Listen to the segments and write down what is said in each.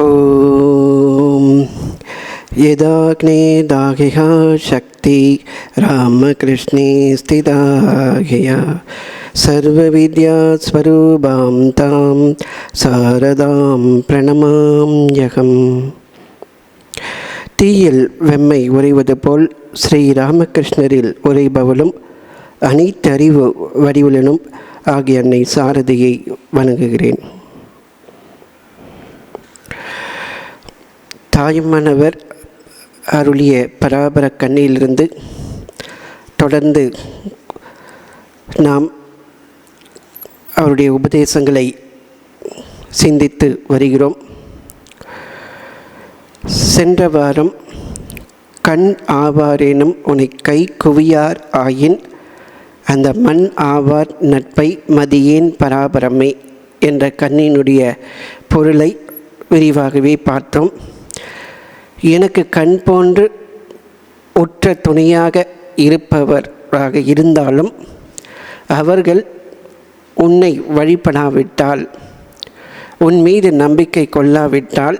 ஓம் யதாக்னே தாகிஹா சக்தி ராமகிருஷ்ணே ஸ்திதாகியா சர்வவித்யா ஸ்வரூபாம் தாம் சாரதாம் பிரணமாம்யகம். தீயில் வெம்மை உறைவது போல் ஸ்ரீ ராமகிருஷ்ணரில் உறைபவளும் அனைத்து அறிவு வடிவுலனும் ஆகிய அன்னை சாரதியை வணங்குகிறேன். தாயுமானவர் அருளிய பராபர கண்ணியிலிருந்து தொடர்ந்து நாம் அவருடைய உபதேசங்களை சிந்தித்து வருகிறோம். சென்ற வாரம் கண் ஆவாரேனும் உன்னை கை குவியார் ஆயின் அந்த மண் ஆவார் நட்பை மதியேன் பராபரமே என்ற கண்ணினுடைய பொருளை விரிவாகவே பார்த்தோம். எனக்கு கண் போன்று உற்ற துணையாக இருப்பவராக இருந்தாலும் அவர்கள் உன்னை வழிபடாவிட்டால், உன் மீது நம்பிக்கை கொள்ளாவிட்டால்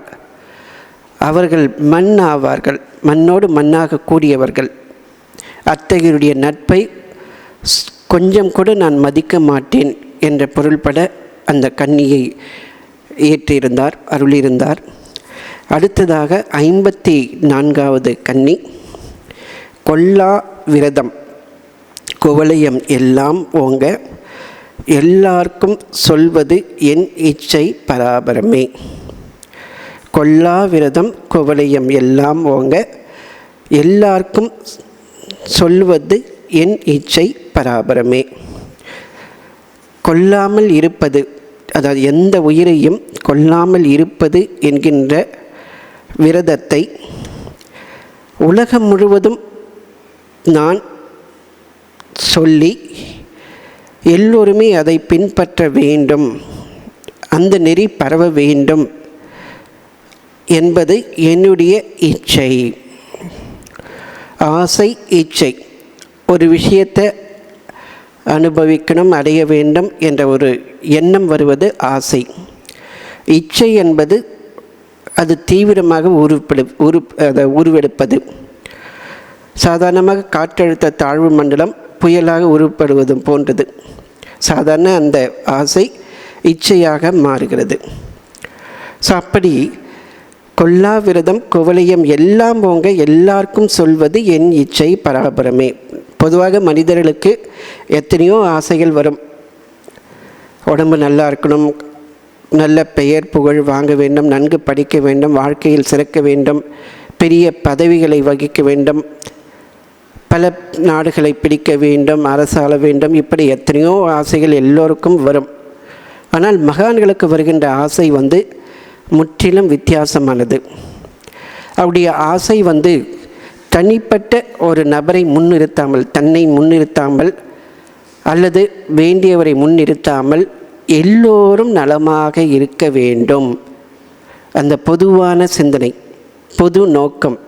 அவர்கள் மண் ஆவார்கள், மண்ணோடு மண்ணாக கூடியவர்கள். அத்தகையுடைய நட்பை கொஞ்சம் கூட நான் மதிக்க மாட்டேன் என்ற பொருள்பட அந்த கன்னியை ஏற்றிருந்தார், அருளியிருந்தார். அடுத்ததாக 54வது கன்னி, கொல்லா விரதம் குவளையம் எல்லாம் ஓங்க எல்லாருக்கும் சொல்வது என் இச்சை பராபரமே. கொல்லா விரதம் குவளையம் எல்லாம் ஓங்க எல்லாருக்கும் சொல்வது என் இச்சை பராபரமே. கொல்லாமல் இருப்பது, அதாவது எந்த உயிரையும் கொல்லாமல் இருப்பது என்கின்ற விரதத்தை உலகம் முழுவதும் நான் சொல்லி எல்லோருமே அதை பின்பற்ற வேண்டும், அந்த நெறி பரவ வேண்டும் என்பது என்னுடைய இச்சை. ஆசை, இச்சை. ஒரு விஷயத்தை அனுபவிக்கணும், அடைய வேண்டும் என்ற ஒரு எண்ணம் வருவது ஆசை. இச்சை என்பது அது தீவிரமாக உருவெடுப்பது. சாதாரணமாக காற்றழுத்த தாழ்வு மண்டலம் புயலாக உருவப்படுவதும் போன்றது. சாதாரண அந்த ஆசை இச்சையாக மாறுகிறது. ஸோ அப்படி கொல்லா விரதம் குவளையம் எல்லாம் போங்க எல்லாருக்கும் சொல்வது என் இச்சை பராபரமே. பொதுவாக மனிதர்களுக்கு எத்தனையோ ஆசைகள் வரும். உடம்பு நல்லா இருக்கணும், நல்ல பெயர் புகழ் வாங்க வேண்டும், நன்கு படிக்க வேண்டும், வாழ்க்கையில் சிறக்க வேண்டும், பெரிய பதவிகளை வகிக்க வேண்டும், பல நாடுகளை பிடிக்க வேண்டும், அரசாள வேண்டும், இப்படி எத்தனையோ ஆசைகள் எல்லோருக்கும் வரும். ஆனால் மகான்களுக்கு வருகின்ற ஆசை முற்றிலும் வித்தியாசமானது. அவருடைய ஆசை தனிப்பட்ட ஒரு நபரை முன்னிறுத்தாமல், தன்னை முன்னிறுத்தாமல் அல்லது வேண்டியவரை முன்னிறுத்தாமல் எல்லோரும் நலமாக இருக்க வேண்டும். அந்த பொதுவான சிந்தனை, பொது நோக்கம்.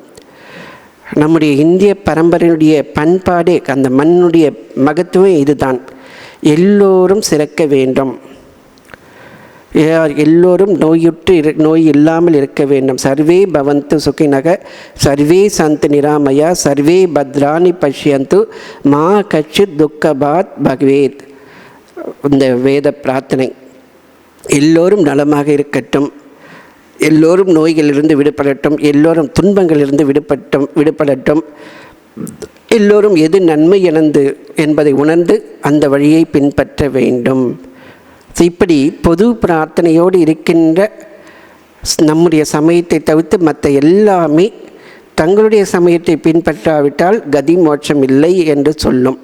நம்முடைய இந்திய பரம்பரையினுடைய பண்பாடே, அந்த மண்ணுடைய மகத்துவம் இதுதான். எல்லோரும் சிறக்க வேண்டும், எல்லோரும் நோய் இல்லாமல் இருக்க வேண்டும். சர்வே பவந்து சுகினக சர்வே சந்து நிராமயா சர்வே பத்ராணி பஷ்யந்து மா கச்சித் துக்கபாத் பகவேத். இந்த வேத பிரார்த்தனை, எல்லோரும் நலமாக இருக்கட்டும், எல்லோரும் நோய்களிலிருந்து விடுபடட்டும், எல்லோரும் துன்பங்களிலிருந்து விடுபடட்டும், எல்லோரும் எது நன்மை என்பதை உணர்ந்து அந்த வழியை பின்பற்ற வேண்டும். இப்படி பொது பிரார்த்தனையோடு இருக்கின்ற நம்முடைய சமயத்தை தவிர்த்து மற்ற எல்லாமே தங்களுடைய சமயத்தை பின்பற்றாவிட்டால் கதி மோட்சம் இல்லை என்று சொல்லும்.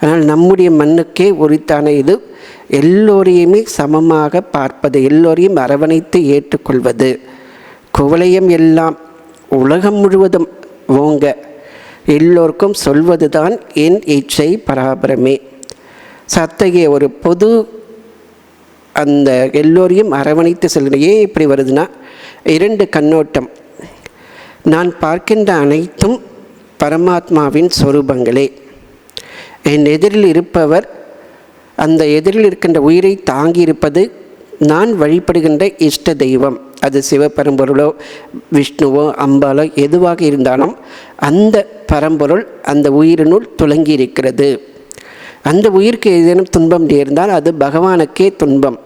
ஆனால் நம்முடைய மண்ணுக்கே உரித்தான இது எல்லோரையுமே சமமாக பார்ப்பது, எல்லோரையும் அரவணைத்து ஏற்றுக்கொள்வது. குவளையம் எல்லாம் உலகம் முழுவதும் ஓங்க எல்லோருக்கும் சொல்வது தான் என் இச்சை பராபரமே. அத்தகைய ஒரு பொது அந்த எல்லோரையும் அரவணைத்து செல்கிற. ஏன் இப்படி வருதுன்னா, 2 கண்ணோட்டம். நான் பார்க்கின்ற அனைத்தும் பரமாத்மாவின் சொரூபங்களே. என் எதிரில் இருப்பவர், அந்த எதிரில் இருக்கின்ற உயிரை தாங்கி இருப்பது நான் வழிபடுகின்ற இஷ்ட தெய்வம். அது சிவபரம்பொருளோ விஷ்ணுவோ அம்பாலோ எதுவாக இருந்தாலும் அந்த பரம்பொருள் அந்த உயிரினுள் துலங்கி இருக்கிறது. அந்த உயிருக்கு ஏதேனும் துன்பம் நேர்ந்தால் அது பகவானுக்கே துன்பம்.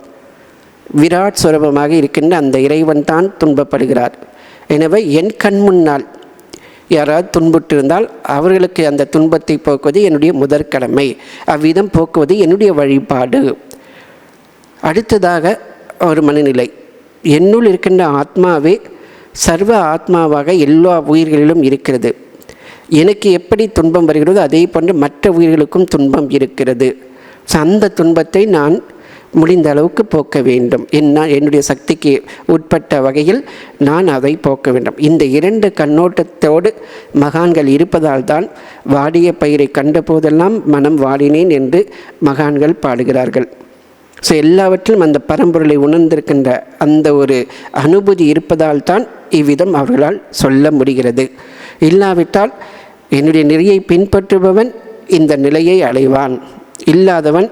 விராட் சுரூபமாக இருக்கின்ற அந்த இறைவன் தான் துன்பப்படுகிறார். எனவே என் கண் முன்னால் யாராவது துன்புற்றிருந்தால் அவர்களுக்கு அந்த துன்பத்தை போக்குவது என்னுடைய முதற்கடமை. அவ்விதம் போக்குவது என்னுடைய வழிபாடு. அடுத்ததாக ஒரு மனநிலை, என்னுள் இருக்கின்ற ஆத்மாவே சர்வ ஆத்மாவாக எல்லா உயிர்களிலும் இருக்கிறது. எனக்கு எப்படி துன்பம் வருகிறதோ அதே போன்று மற்ற உயிர்களுக்கும் துன்பம் இருக்கிறது. அந்த துன்பத்தை நான் முடிந்த அளவுக்கு போக்க வேண்டும். என்னுடைய சக்திக்கு உட்பட்ட வகையில் நான் அதை போக்க வேண்டும். இந்த இரண்டு கண்ணோட்டத்தோடு மகான்கள் இருப்பதால் தான் வாடிய பயிரை கண்ட போதெல்லாம் மனம் வாடினேன் என்று மகான்கள் பாடுகிறார்கள். ஸோ எல்லாவற்றிலும் அந்த பரம்பொருளை உணர்ந்திருக்கின்ற அந்த ஒரு அனுபூதி இருப்பதால் தான் இவ்விதம் அவர்களால் சொல்ல முடிகிறது. இல்லாவிட்டால் என்னுடைய நெறியை பின்பற்றுபவன் இந்த நிலையை அடைவான், இல்லாதவன்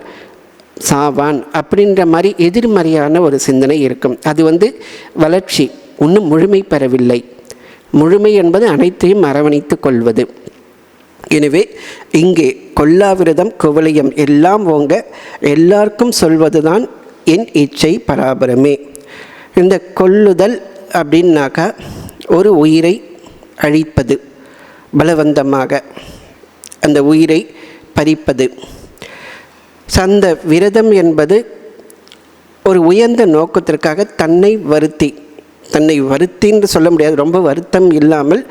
சாவான் அப்படின்ற மாதிரி எதிர்மறையான ஒரு சிந்தனை இருக்கும். அது வளர்ச்சி இன்னும் முழுமை பெறவில்லை. முழுமை என்பது அனைத்தையும் அரவணைத்து கொள்வது. எனவே இங்கே கொல்லாவிரதம் குவலயம் எல்லாம் ஓங்க எல்லாருக்கும் சொல்வது தான் என் இச்சை பராபரமே. இந்த கொல்லுதல் அப்படின்னாக்கா ஒரு உயிரை அழிப்பது, பலவந்தமாக அந்த உயிரை பறிப்பது. அந்த விரதம் என்பது ஒரு உயர்ந்த நோக்கத்திற்காக தன்னை வருத்தின்னு சொல்ல முடியாது, ரொம்ப வருத்தம் இல்லாமல்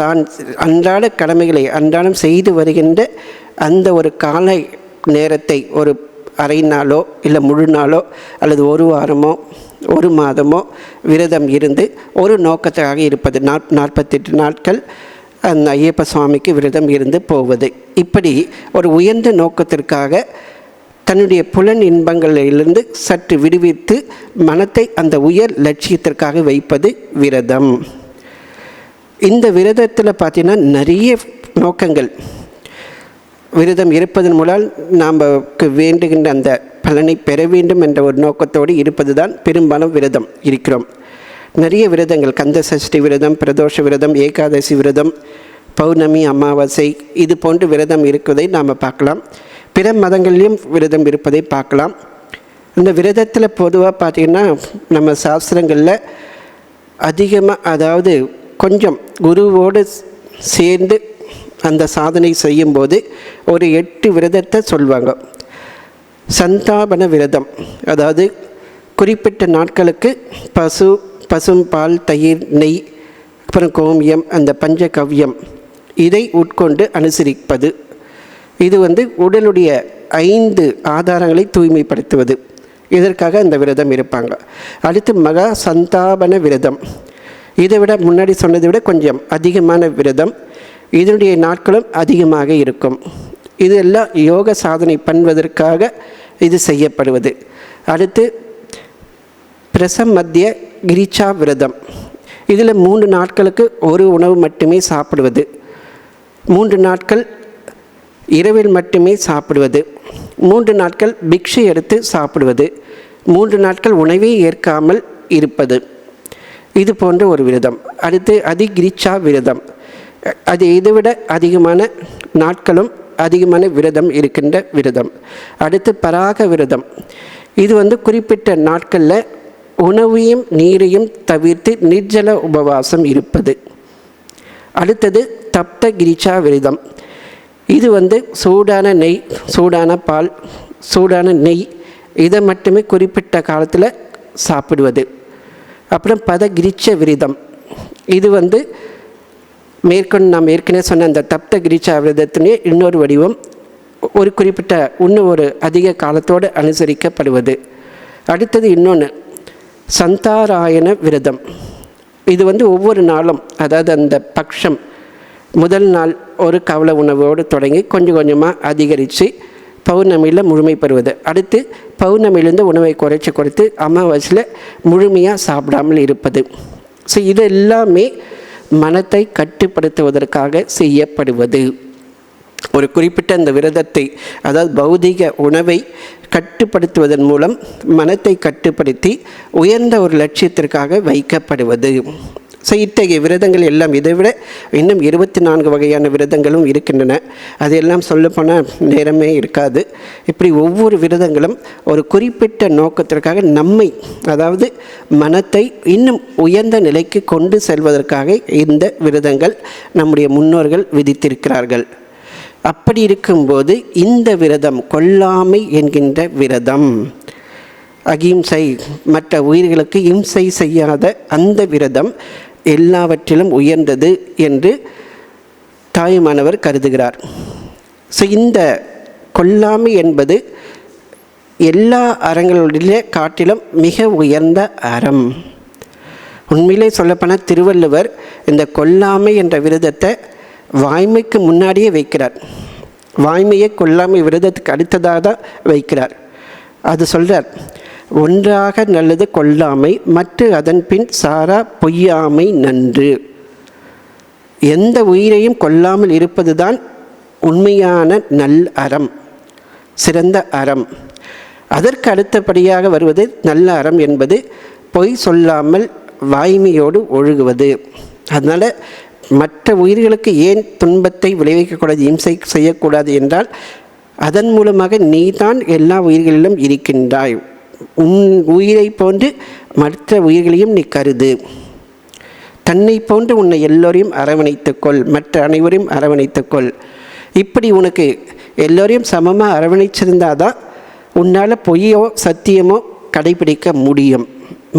தான் அன்றாட கடமைகளை அன்றாடம் செய்து வருகின்ற அந்த ஒரு கால நேரத்தை ஒரு அரை நாளோ இல்லை முழு நாளோ அல்லது ஒரு வாரமோ ஒரு மாதமோ விரதம் இருந்து ஒரு நோக்கத்துக்காக இருப்பது. 48 நாட்கள் அந்த ஐயப்ப சுவாமிக்கு விரதம் இருந்து போவது. இப்படி ஒரு உயர்ந்த நோக்கத்திற்காக தன்னுடைய புலன் இன்பங்களிலிருந்து சற்று விடுவித்து மனத்தை அந்த உயர் லட்சியத்திற்காக வைப்பது விரதம். இந்த விரதத்தில் பார்த்தீங்கன்னா நிறைய நோக்கங்கள். விரதம் இருப்பதன் மூலம் நமக்கு வேண்டுகின்ற அந்த பலனை பெற வேண்டும் என்ற ஒரு நோக்கத்தோடு இருப்பது தான் பெரும்பாலும் விரதம் இருக்கிறோம். நிறைய விரதங்கள், கந்த சஷ்டி விரதம், பிரதோஷ விரதம், ஏகாதசி விரதம், பௌர்ணமி, அமாவாசை, இது போன்று விரதம் இருக்குவதை நாம் பார்க்கலாம். பிற மதங்கள்லேயும் விரதம் இருப்பதை பார்க்கலாம். இந்த விரதத்தில் பொதுவாக பார்த்திங்கன்னா நம்ம சாஸ்திரங்களில் அதிகமாக, அதாவது கொஞ்சம் குருவோடு சேர்ந்து அந்த சாதனை செய்யும்போது ஒரு 8 விரதத்தை சொல்வாங்க. சந்தாபன விரதம், அதாவது குறிப்பிட்ட நாட்களுக்கு பசும் பால், தயிர், நெய், அப்புறம் கோமியம், அந்த பஞ்சகவ்யம் இதை உட்கொண்டு அனுசரிப்பது. இது உடலுடைய 5 ஆதாரங்களை தூய்மைப்படுத்துவது. இதற்காக அந்த விரதம் இருப்பாங்க. அடுத்து மகா சந்தாபன விரதம், இதை விட முன்னாடி சொன்னதை விட கொஞ்சம் அதிகமான விரதம். இதனுடைய நாட்களும் அதிகமாக இருக்கும். இதெல்லாம் யோக சாதனை பண்ணுவதற்காக இது செய்யப்படுவது. அடுத்து பிரசமத்திய கிரிச்சா விரதம், இதில் 3 நாட்களுக்கு ஒரு உணவு மட்டுமே சாப்பிடுவது, 3 நாட்கள் இரவில் மட்டுமே சாப்பிடுவது, 3 நாட்கள் பிக்ஷை எடுத்து சாப்பிடுவது, 3 நாட்கள் உணவே ஏற்காமல் இருப்பது. இது போன்ற ஒரு விரதம். அடுத்து அதிகிரிச்சா விரதம், அது இதைவிட அதிகமான நாட்களும் அதிகமான விரதம் இருக்கின்ற விரதம். அடுத்து பராக விரதம், இது குறிப்பிட்ட நாட்களில் உணவையும் நீரையும் தவிர்த்து நிர்ஜல உபவாசம் இருப்பது. அடுத்தது தப்த கிரிச்சா விரதம், இது சூடான நெய், சூடான பால், சூடான நெய் இதை மட்டுமே குறிப்பிட்ட காலத்தில் சாப்பிடுவது. அப்புறம் பதகிரிச்ச விரதம், இது மேற்கொண்டு நாம் ஏற்கனவே சொன்ன அந்த தப்த கிரிச்சா விரதத்தினே இன்னொரு வடிவம், ஒரு குறிப்பிட்ட இன்னும் ஒரு அதிக காலத்தோடு அனுசரிக்கப்படுவது. அடுத்தது இன்னொன்று சந்தாராயண விரதம், இது ஒவ்வொரு நாளும், அதாவது அந்த பக்ஷம் முதல் நாள் ஒரு கவலை உணவோடு தொடங்கி கொஞ்சம் கொஞ்சமாக அதிகரித்து பௌர்ணமியில் முழுமை பெறுவது. அடுத்து பௌர்ணமியிலேருந்து உணவை குறைத்து அமாவாசையில் முழுமையாக சாப்பிடாமல் இருப்பது. ஸோ இது எல்லாமே மனத்தை கட்டுப்படுத்துவதற்காக செய்யப்படுவது. ஒரு குறிப்பிட்ட அந்த விரதத்தை, அதாவது பௌதிக உணவை கட்டுப்படுத்துவதன் மூலம் மனத்தை கட்டுப்படுத்தி உயர்ந்த ஒரு லட்சியத்திற்காக வைக்கப்படுவது. ஸோ இத்தகைய விரதங்கள் எல்லாம் இதை விட இன்னும் 24 வகையான விரதங்களும் இருக்கின்றன. அதையெல்லாம் சொல்லப்போனால் நேரமே இருக்காது. இப்படி ஒவ்வொரு விரதங்களும் ஒரு குறிப்பிட்ட நோக்கத்திற்காக நம்மை, அதாவது மனத்தை இன்னும் உயர்ந்த நிலைக்கு கொண்டு செல்வதற்காக இந்த விரதங்கள் நம்முடைய முன்னோர்கள் விதித்திருக்கிறார்கள். அப்படி இருக்கும்போது இந்த விரதம், கொல்லாமை என்கின்ற விரதம், அகிம்சை, மற்ற உயிர்களுக்கு இம்சை செய்யாத அந்த விரதம் எல்லாவற்றிலும் உயர்ந்தது என்று தாயுமானவர் கருதுகிறார். ஸோ இந்த கொல்லாமை என்பது எல்லா அறங்களுடைய காட்டிலும் மிக உயர்ந்த அறம். உண்மையிலே சொல்லப்போனால் திருவள்ளுவர் இந்த கொல்லாமை என்ற விரதத்தை வாய்மைக்கு முன்னாடியே வைக்கிறார். வாய்மையை கொல்லாமை விரதத்துக்கு அடுத்ததாக தான் வைக்கிறார். அது சொல்கிறார், ஒன்றாக நல்லது கொல்லாமை மற்ற அதன் பின் சாரா பொய்யாமை நன்று. எந்த உயிரையும் கொல்லாமல் இருப்பது தான் உண்மையான நல் அறம், சிறந்த அறம். அதற்கு அடுத்தபடியாக வருவது நல்ல அறம் என்பது பொய் சொல்லாமல் வாய்மையோடு ஒழுகுவது. அதனால் மற்ற உயிர்களுக்கு ஏன் துன்பத்தை விளைவிக்கக்கூடாது, இம்சை செய்யக்கூடாது என்றால் அதன் மூலமாக நீ தான் எல்லா உயிர்களிலும் இருக்கின்றாய். உன் உயிரை போன்று மற்ற உயிர்களையும் நீ கருது. தன்னை போன்று உன்னை எல்லோரையும் அரவணைத்துக்கொள், மற்ற அனைவரையும் அரவணைத்துக்கொள். இப்படி உனக்கு எல்லோரையும் சமமாக அரவணைச்சிருந்தால் தான் உன்னால் பொய்யோ சத்தியமோ கடைபிடிக்க முடியும்.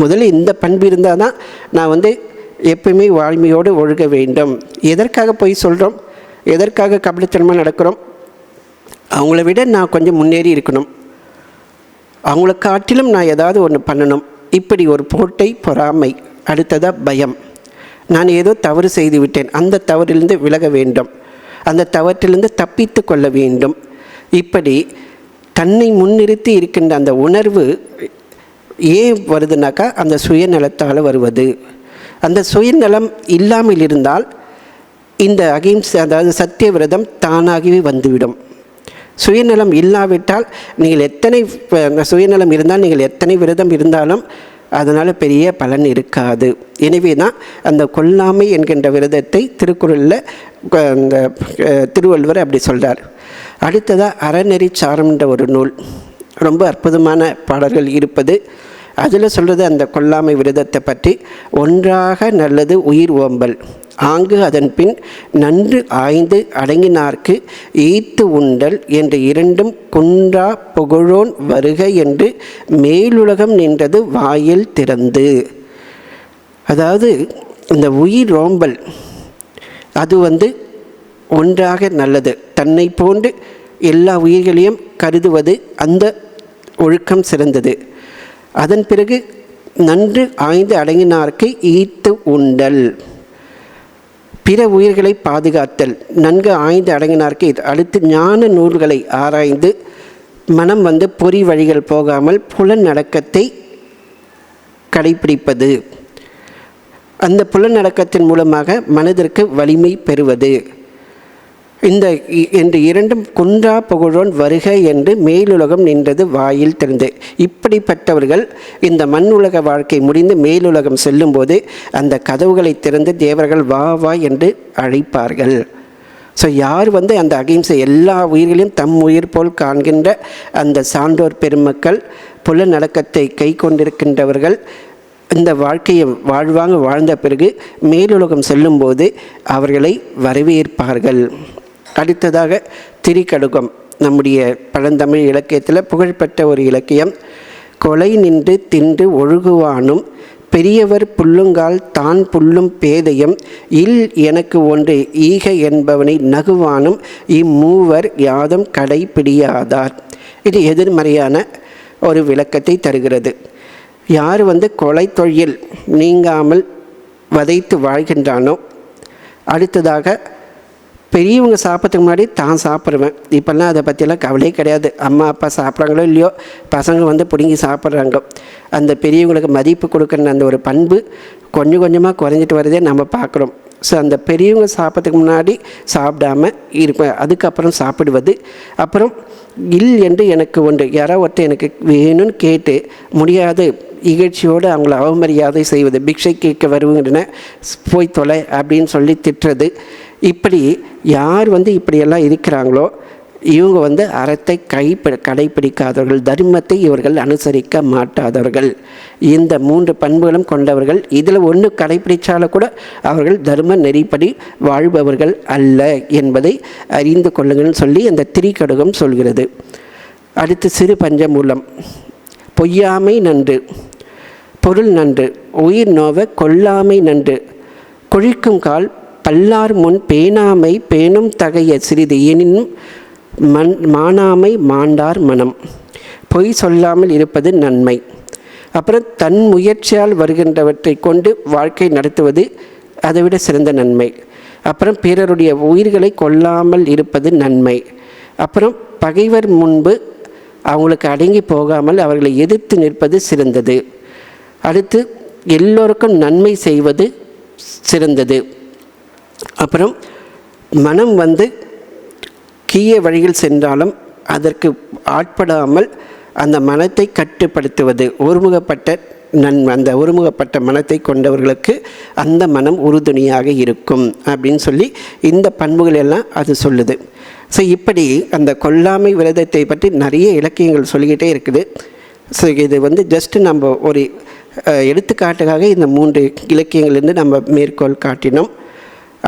முதல்ல இந்த பண்பு இருந்தால் தான் நான் எப்பவுமே வாய்மையோடு ஒழுக வேண்டும். எதற்காக பொய் சொல்கிறோம், எதற்காக கபடத்தனமாக நடக்கிறோம்? அவங்கள விட நான் கொஞ்சம் முன்னேறி இருக்கணும், அவங்கள காட்டிலும் நான் ஏதாவது ஒன்று பண்ணணும். இப்படி ஒரு போட்டை, பொறாமை. அடுத்ததாக பயம். நான் ஏதோ தவறு செய்து விட்டேன், அந்த தவறிலிருந்து விலக வேண்டும், அந்த தவற்றிலிருந்து தப்பித்து கொள்ள வேண்டும். இப்படி தன்னை முன்னிறுத்தி இருக்கின்ற அந்த உணர்வு ஏன் வருதுனாக்கா அந்த சுயநலத்தால் வருவது. அந்த சுயநலம் இல்லாமல் இருந்தால் இந்த அகிம்சை, அதாவது சத்திய விரதம் தானாகவே வந்துவிடும். சுயநலம் இல்லாவிட்டால் நீங்கள் எத்தனை சுயநலம் இருந்தால் நீங்கள் எத்தனை விரதம் இருந்தாலும் அதனால் பெரிய பலன் இருக்காது. எனவே தான் அந்த கொல்லாமை என்கின்ற விரதத்தை திருக்குறளில் அந்த திருவள்ளுவர் அப்படி சொல்கிறார். அடுத்ததாக அறநெறி சாரம்ன்ற ஒரு நூல், ரொம்ப அற்புதமான பாடல்கள் இருப்பது. அதில் சொல்கிறது அந்த கொல்லாமை விரதத்தை பற்றி, ஒன்றாக நல்லது உயிர் ஓம்பல் ஆங்கு அதன் பின் நன்று ஆய்ந்து அடங்கினார்க்கு ஈத்து உண்டல் என்று இரண்டும் குன்றா புகழோன் வருக என்று மேலுலகம் நின்றது வாயில் திறந்து. அதாவது இந்த உயிர் ஓம்பல் அது ஒன்றாக நல்லது, தன்னை போன்று எல்லா உயிர்களையும் கருதுவது, அந்த ஒழுக்கம் சிறந்தது. அதன் பிறகு நன்று ஆய்ந்து அடங்கினார்க்கு ஈத்து உண்டல், பிற உயிர்களை பாதுகாத்தல், நன்கு ஆய்ந்து அடங்கினார்க்கு. அடுத்து ஞான நூல்களை ஆராய்ந்து மனம் பொறி வழிகள் போகாமல் புலநடக்கத்தை கடைப்பிடிப்பது, அந்த புலநடக்கத்தின் மூலமாக மனதிற்கு வலிமை பெறுவது. இந்த இரண்டும் குன்றா புகழோன் வருக என்று மேலுலகம் நின்றது வாயில் திறந்து. இப்படிப்பட்டவர்கள் இந்த மண்ணுலக வாழ்க்கை முடிந்து மேலுலகம் செல்லும்போது அந்த கதவுகளை திறந்து தேவர்கள் வா வா என்று அழைப்பார்கள். ஸோ யார் அந்த அகிம்சை, எல்லா உயிர்களையும் தம் உயிர் போல் காண்கின்ற அந்த சான்றோர் பெருமக்கள், புலநடக்கத்தை கை கொண்டிருக்கின்றவர்கள், இந்த வாழ்க்கையை வாழ்ந்த பிறகு மேலுலகம் செல்லும்போது அவர்களை வரவேற்பார்கள். அடுத்ததாக திரிகடுகம், நம்முடைய பழந்தமிழ் இலக்கியத்தில் புகழ்பெற்ற ஒரு இலக்கியம். கொலை நின்று தின்று ஒழுகுவானும் பெரியவர் புல்லுங்கால் தான் புல்லும் பேதையும் இல் எனக்கு ஒன்று ஈக என்பவனை நகுவானும் இம்மூவர் யாதும் கடைப்பிடியாதார். இது எதிர்மறையான ஒரு விளக்கத்தை தருகிறது. யார் கொலை தொழில் நீங்காமல் வதைத்து வாழ்கின்றானோ, அடுத்ததாக பெரியவங்க சாப்பிட்றதுக்கு முன்னாடி தான் சாப்பிடுவேன். இப்போல்லாம் அதை பற்றியெல்லாம் கவலையே கிடையாது. அம்மா அப்பா சாப்பிட்றாங்களோ இல்லையோ, பசங்க பிடுங்கி சாப்பிட்றாங்க. அந்த பெரியவங்களுக்கு மதிப்பு கொடுக்குற அந்த ஒரு பண்பு கொஞ்சம் கொஞ்சமாக குறைஞ்சிட்டு வரதே நம்ம பார்க்குறோம். ஸோ அந்த பெரியவங்க சாப்பிட்றதுக்கு முன்னாடி சாப்பிடாம இருப்பேன், அதுக்கப்புறம் சாப்பிடுவது. அப்புறம் என்று எனக்கு ஒன்று யாராவது ஒருத்தர் எனக்கு வேணும்னு கேட்டு முடியாது இகழ்ச்சியோடு அவங்கள அவமரியாதை செய்வது, பிக்ஷை கேட்க வருவங்கிற போய் தொலை அப்படின்னு சொல்லி திட்டுறது. இப்படி யார் இப்படியெல்லாம் இருக்கிறாங்களோ இவங்க அறத்தை கடைப்பிடிக்காதவர்கள், தர்மத்தை இவர்கள் அனுசரிக்க மாட்டாதவர்கள். இந்த 3 பண்புகளும் கொண்டவர்கள். இதில் ஒன்று கடைப்பிடித்தாலும் கூட அவர்கள் தர்ம நெறிப்படி வாழ்பவர்கள் அல்ல என்பதை அறிந்து கொள்ளுங்கள்னு சொல்லி அந்த திரிகடுகம் சொல்கிறது. அடுத்து சிறு பஞ்சமூலம். பொய்யாமை நன்று, பொருள் நன்று, உயிர் நோவ கொல்லாமை நன்று, கொழிக்கும் கால் பல்லார் முன் பேணாமை பேணும் தகைய சிறிது எனினும் மானாமை மாண்டார் மனம். பொய் சொல்லாமல் இருப்பது நன்மை. அப்புறம் தன் முயற்சியால் வருகின்றவற்றை கொண்டு வாழ்க்கை நடத்துவது அதைவிட சிறந்த நன்மை. அப்புறம் பிறருடைய உயிர்களை கொல்லாமல் இருப்பது நன்மை. அப்புறம் பகைவர் முன்பு அவங்களுக்கு அடங்கி போகாமல் அவர்களை எதிர்த்து நிற்பது சிறந்தது. அடுத்து எல்லோருக்கும் நன்மை செய்வது சிறந்தது. அப்புறம் மனம் தீய வழியில் சென்றாலும் அதற்கு ஆட்படாமல் அந்த மனத்தை கட்டுப்படுத்துவது ஒருமுகப்பட்ட அந்த ஒருமுகப்பட்ட மனத்தை கொண்டவர்களுக்கு அந்த மனம் உறுதுணையாக இருக்கும் அப்படின்னு சொல்லி இந்த பண்புகள் எல்லாம் அது சொல்லுது. ஸோ இப்படி அந்த கொல்லாமை விரதத்தை பற்றி நிறைய இலக்கியங்கள் சொல்லிக்கிட்டே இருக்குது. ஸோ இது ஜஸ்ட்டு நம்ம ஒரு எடுத்துக்காட்டுக்காக இந்த 3 இலக்கியங்கள்லேருந்து நம்ம மேற்கோள் காட்டினோம்.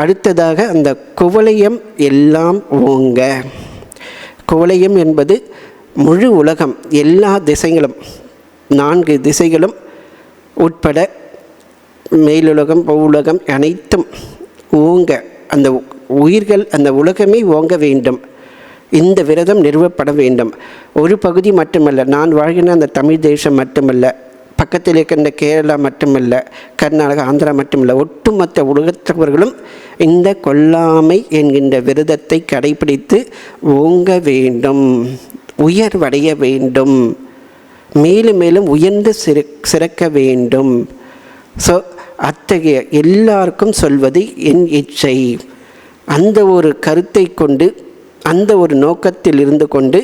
அடுத்ததாக அந்த குவலயம் எல்லாம் ஓங்க. குவலயம் என்பது முழு உலகம், எல்லா திசைகளும் 4 திசைகளும் உட்பட மேலுலகம் பௌவுலகம் அனைத்தும் ஓங்க, அந்த உயிர்கள் அந்த உலகமே ஓங்க வேண்டும். இந்த விரதம் நிறுவப்பட வேண்டும். ஒரு பகுதி மட்டுமல்ல, நான் வாழ்கிற அந்த தமிழ் தேசம் மட்டுமல்ல, பக்கத்தில் இருக்கின்ற கேரளா மட்டுமல்ல, கர்நாடகா ஆந்திரா மட்டுமல்ல, ஒட்டுமொத்த உலகத்தவர்களும் இந்த கொல்லாமை என்கின்ற விரதத்தை கடைபிடித்து ஓங்க வேண்டும், உயர்வடைய வேண்டும், மேலும் மேலும் உயர்ந்து சிறக்க வேண்டும். ஸோ அத்தகைய எல்லாருக்கும் சொல்வது என் இச்சை. அந்த ஒரு கருத்தை கொண்டு, அந்த ஒரு நோக்கத்தில் இருந்து கொண்டு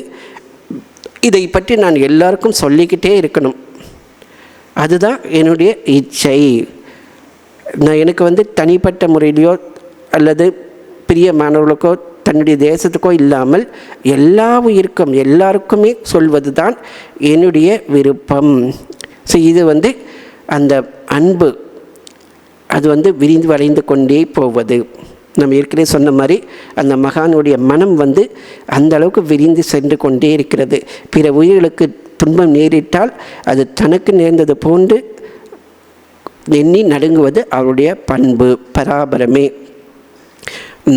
இதை பற்றி நான் எல்லாருக்கும் சொல்லிக்கிட்டே இருக்கணும். அதுதான் என்னுடைய இச்சை. எனக்கு தனிப்பட்ட முறையிலையோ அல்லது பிரியமானவர்களுக்கோ தன்னுடைய தேசத்துக்கோ இல்லாமல் எல்லா உயிருக்கும் எல்லாருக்குமே சொல்வது தான் என்னுடைய விருப்பம். ஸோ இது அந்த அன்பு அது விரிந்து வளைந்து கொண்டே போவது. நம்ம ஏற்கனவே சொன்ன மாதிரி அந்த மகானுடைய மனம் அந்த அளவுக்கு விரிந்து சென்று கொண்டே இருக்கிறது. பிற உயிர்களுக்கு துன்பம் நேரிட்டால் அது தனக்கு நேர்ந்தது போன்று எண்ணி நடுங்குவது அவருடைய பண்பு, பராபரமே.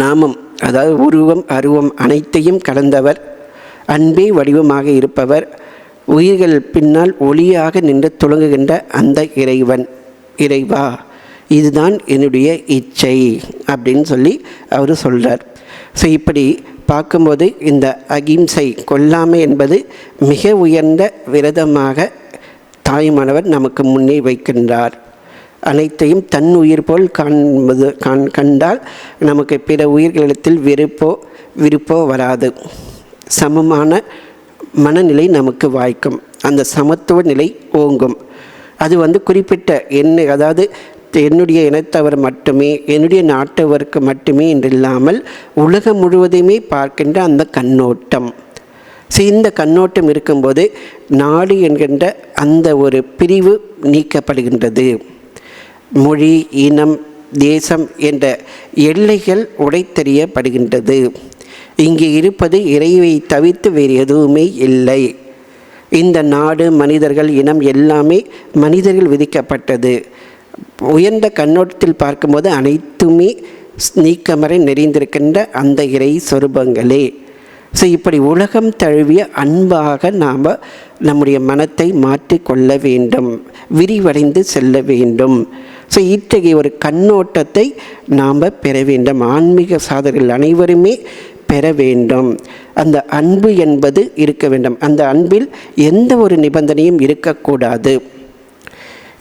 நாமம் அதாவது உருவம் அருவம் அனைத்தையும் கடந்தவர், அன்பே வடிவமாக இருப்பவர், உயிர்கள் பின்னால் ஒளியாக நின்று துளங்குகின்ற அந்த இறைவா இதுதான் என்னுடைய இச்சை அப்படின்னு சொல்லி அவர் சொல்கிறார். ஸோ இப்படி பார்க்கும்போது இந்த அகிம்சை கொல்லாமை என்பது மிக உயர்ந்த விரதமாக தாய்மானவர் நமக்கு முன்னே வைக்கின்றார். அனைத்தையும் தன் உயிர் போல் கண்டால் நமக்கு பிற உயிர்களிடத்தில் விருப்போ வராது. சமமான மனநிலை நமக்கு வாய்க்கும், அந்த சமத்துவ நிலை ஓங்கும். அது குறிப்பிட்ட அதாவது என்னுடைய இனத்தவர் மட்டுமே, என்னுடைய நாட்டவருக்கு மட்டுமே என்றில்லாமல் உலகம் முழுவதுமே பார்க்கின்ற அந்த கண்ணோட்டம். இந்த கண்ணோட்டம் இருக்கும்போது நாடு என்கின்ற அந்த ஒரு பிரிவு நீக்கப்படுகின்றது. மொழி, இனம், தேசம் என்ற எல்லைகள் உடைத்தெறியப்படுகின்றது. இங்கே இருப்பது இறைவை தவிர்த்து வேறு எதுவுமே இல்லை. இந்த நாடு, மனிதர்கள், இனம் எல்லாமே மனிதர்கள் விதிக்கப்பட்டது. உயர்ந்த கண்ணோட்டத்தில் பார்க்கும்போது அனைத்துமே நீக்கமறை நிறைந்திருக்கின்ற அந்த இறை சொரூபங்களே. ஸோ இப்படி உலகம் தழுவிய அன்பாக நாம் நம்முடைய மனத்தை மாற்றிக்கொள்ள வேண்டும், விரிவடைந்து செல்ல வேண்டும். ஸோ இத்தகைய ஒரு கண்ணோட்டத்தை நாம் பெற வேண்டும். ஆன்மீக சாதகர்கள் அனைவருமே பெற வேண்டும். அந்த அன்பு என்பது இருக்க வேண்டும். அந்த அன்பில் எந்த ஒரு நிபந்தனையும் இருக்கக்கூடாது.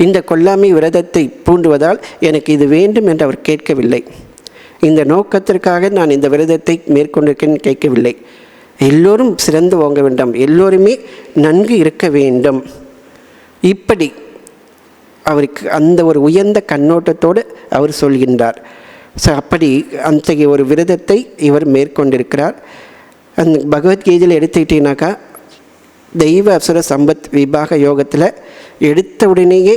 இந்த கொல்லாமை விரதத்தை பூண்டுவதால் எனக்கு இது வேண்டும் என்று அவர் கேட்கவில்லை. இந்த நோக்கத்திற்காக நான் இந்த விரதத்தை மேற்கொண்டிருக்கேன் கேட்கவில்லை. எல்லோரும் சிறந்து ஓங்க வேண்டும், எல்லோருமே நன்கு இருக்க வேண்டும். இப்படி அவருக்கு அந்த ஒரு உயர்ந்த கண்ணோட்டத்தோடு அவர் சொல்கின்றார். ஸோ அப்படி அத்தகைய ஒரு விரதத்தை இவர் மேற்கொண்டிருக்கிறார். அந்த பகவத்கீதையில் எடுத்துக்கிட்டீங்கன்னாக்கா தெய்வ அசுர சம்பத் விபாக யோகத்தில் எடுத்த உடனேயே